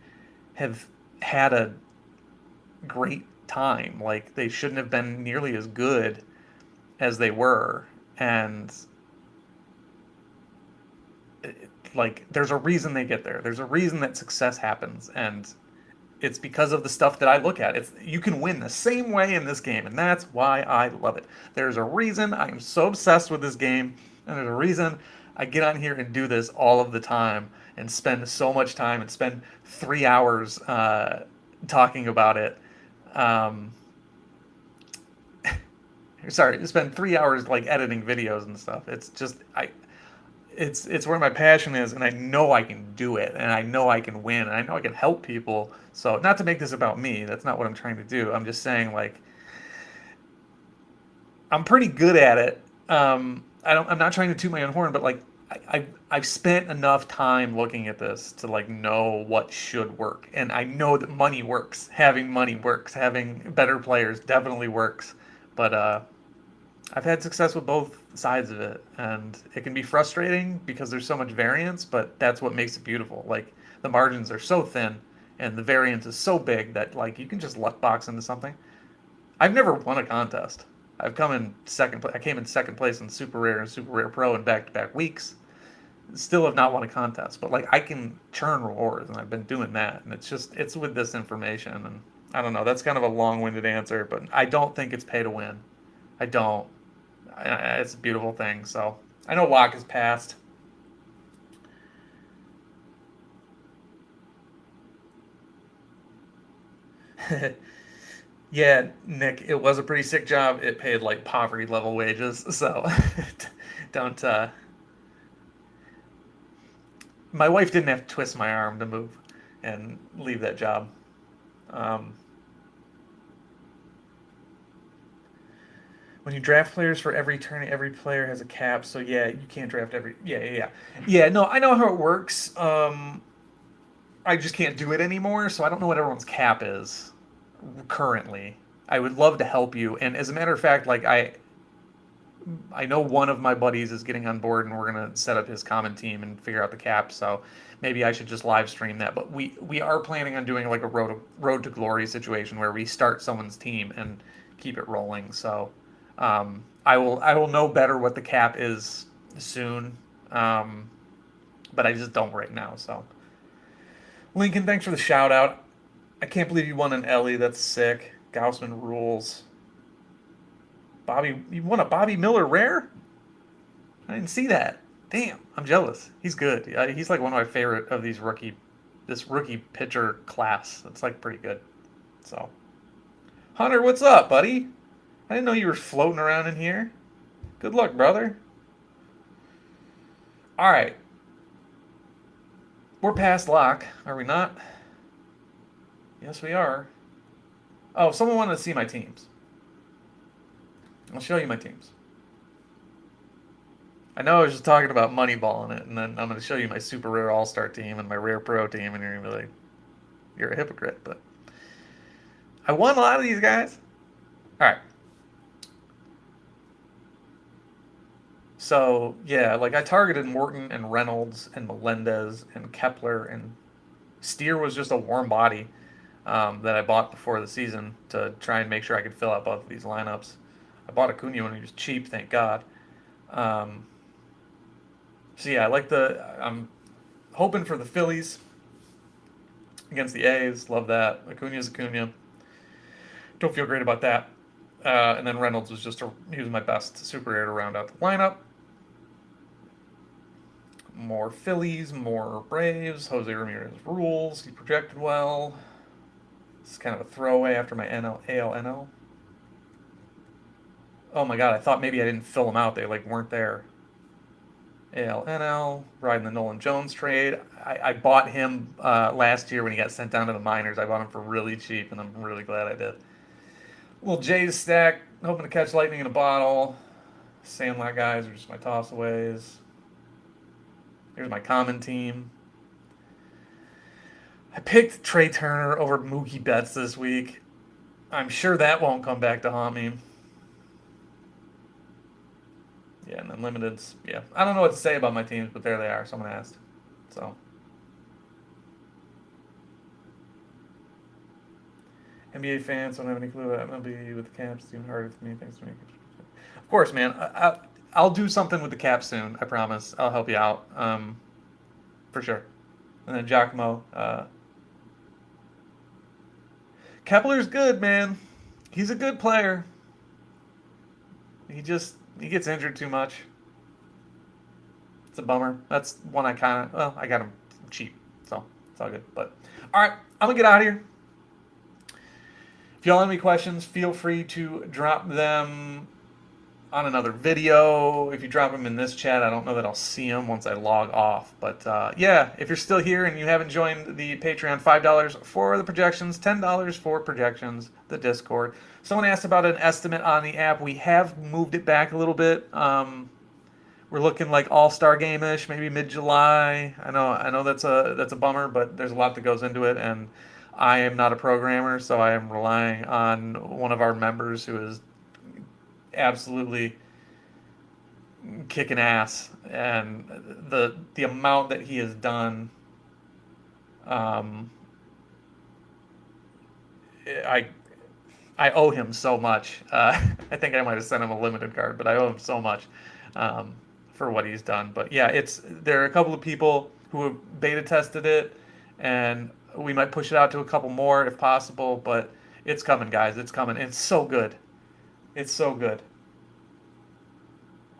have had a great time. Like they shouldn't have been nearly as good as they were, and like there's a reason they get there. There's a reason that success happens, and it's because of the stuff that I look at. It's you can win the same way in this game, and that's why I love it. There's a reason I am so obsessed with this game, and there's a reason I get on here and do this all of the time and spend so much time and spend 3 hours talking about it. Sorry, spend 3 hours like editing videos and stuff. It's just it's where my passion is, and I know I can do it, and I know I can win, and I know I can help people. So not to make this about me, that's not what I'm trying to do. I'm just saying like I'm pretty good at it. I'm not trying to toot my own horn, but like I've spent enough time looking at this to like know what should work, and I know that money works. Having money works. Having better players definitely works. But I've had success with both sides of it, and it can be frustrating because there's so much variance, but that's what makes it beautiful. Like the margins are so thin, and the variance is so big that like you can just luck box into something. I've never won a contest. I've come in second. I came in second place in Super Rare and Super Rare Pro in back-to-back weeks. Still have not won a contest, but like I can churn rewards, and I've been doing that. And it's with this information, and I don't know. That's kind of a long-winded answer, but I don't think it's pay to win. I don't. It's a beautiful thing. So I know Walk has passed. Yeah, Nick, it was a pretty sick job. It paid like poverty level wages, so don't. My wife didn't have to twist my arm to move and leave that job. Um, when you draft players for every turn, every player has a cap. So yeah, you can't draft every. Yeah. No, I know how it works. I just can't do it anymore, so I don't know what everyone's cap is currently. I would love to help you, and as a matter of fact, like I know one of my buddies is getting on board, and we're gonna set up his common team and figure out the cap. So maybe I should just live stream that. But we are planning on doing like a road to glory situation where we start someone's team and keep it rolling. So I will know better what the cap is soon, but I just don't right now. So Lincoln, thanks for the shout out. I can't believe you won an Ellie. That's sick. Gaussman rules. Bobby, you won a Bobby Miller rare? I didn't see that. Damn, I'm jealous. He's good. He's like one of my favorite of these rookie this rookie pitcher class. It's like pretty good. So, Hunter, what's up, buddy? I didn't know you were floating around in here. Good luck, brother. All right, we're past lock, are we not? Yes, we are. Oh, someone wanted to see my teams. I'll show you my teams. I know I was just talking about Moneyball in it, and then I'm going to show you my super rare all star team and my rare pro team, and you're going to be like, you're a hypocrite. But I won a lot of these guys. All right. So, yeah, like I targeted Morton and Reynolds and Melendez and Kepler, and Steer was just a warm body that I bought before the season to try and make sure I could fill out both of these lineups. I bought Acuna when he was cheap, thank God. Um, so yeah, I'm hoping for the Phillies against the A's. Love that. Acuna's Acuna. Don't feel great about that. And then Reynolds was he was my best super rare to round out the lineup. More Phillies, more Braves. Jose Ramirez rules. He projected well. It's kind of a throwaway after my AL NL. Oh my god, I thought maybe I didn't fill them out. They like weren't there. AL riding the Nolan Jones trade. I bought him last year when he got sent down to the minors. I bought him for really cheap, and I'm really glad I did. Little Jays stack, hoping to catch lightning in a bottle. Sandlot guys are just my tossaways. Here's my common team. I picked Trey Turner over Mookie Betts this week. I'm sure that won't come back to haunt me. Yeah, and then limiteds. Yeah, I don't know what to say about my teams, but there they are. Someone asked. So. NBA fans don't have any clue about MLB with the Caps. It's even harder for me. Thanks to me. Of course, man. I'll do something with the Caps soon. I promise. I'll help you out. For sure. And then Giacomo. Kepler's good, man. He's a good player. He gets injured too much. It's a bummer. That's one I I got him cheap, so it's all good. But all right, I'm gonna get out of here. If y'all have any questions, feel free to drop them on another video. If you drop them in this chat, I don't know that I'll see them once I log off. But yeah, if you're still here and you haven't joined the Patreon, $5 for the projections, $10 for projections, the Discord. Someone asked about an estimate on the app. We have moved it back a little bit. We're looking like All-Star Game-ish, maybe mid-July. I know that's a bummer, but there's a lot that goes into it, and I am not a programmer, so I am relying on one of our members who is absolutely kicking ass, and the amount that he has done, I I owe him so much. I think I might have sent him a limited card, but I owe him so much for what he's done. But yeah, there are a couple of people who have beta tested it, and we might push it out to a couple more if possible. But it's coming, guys. It's coming. It's so good. It's so good.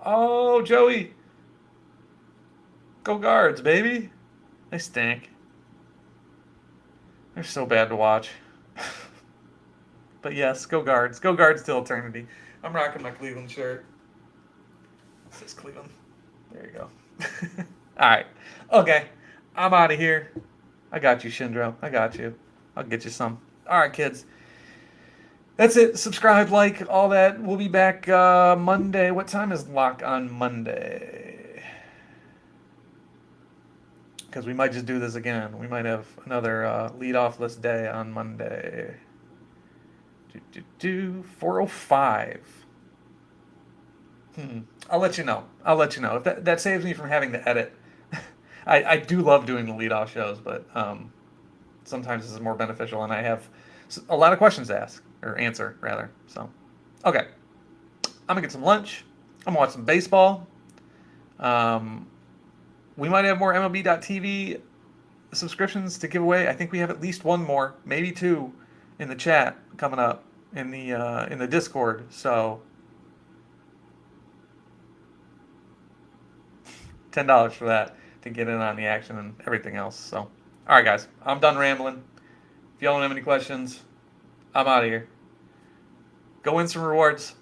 Oh, Joey, go Guards, baby. They stink. They're so bad to watch. But yes, go Guards. Go Guards till eternity. I'm rocking my Cleveland shirt. It says Cleveland. There you go. All right. Okay. I'm out of here. I got you, Shindro. I got you. I'll get you some. All right, kids. That's it. Subscribe, like, all that. We'll be back Monday. What time is lock on Monday? Because we might just do this again. We might have another lead-off list day on Monday. 4:05. I'll let you know. If that saves me from having to edit. I do love doing the lead-off shows, but sometimes this is more beneficial, and I have a lot of questions to ask, or answer, rather. So, okay. I'm going to get some lunch. I'm going to watch some baseball. We might have more MLB.TV subscriptions to give away. I think we have at least one more, maybe two, in the chat coming up in the Discord. So $10 for that to get in on the action and everything else. So All right, guys, I'm done rambling. If y'all don't have any questions, I'm out of here. Go win some rewards.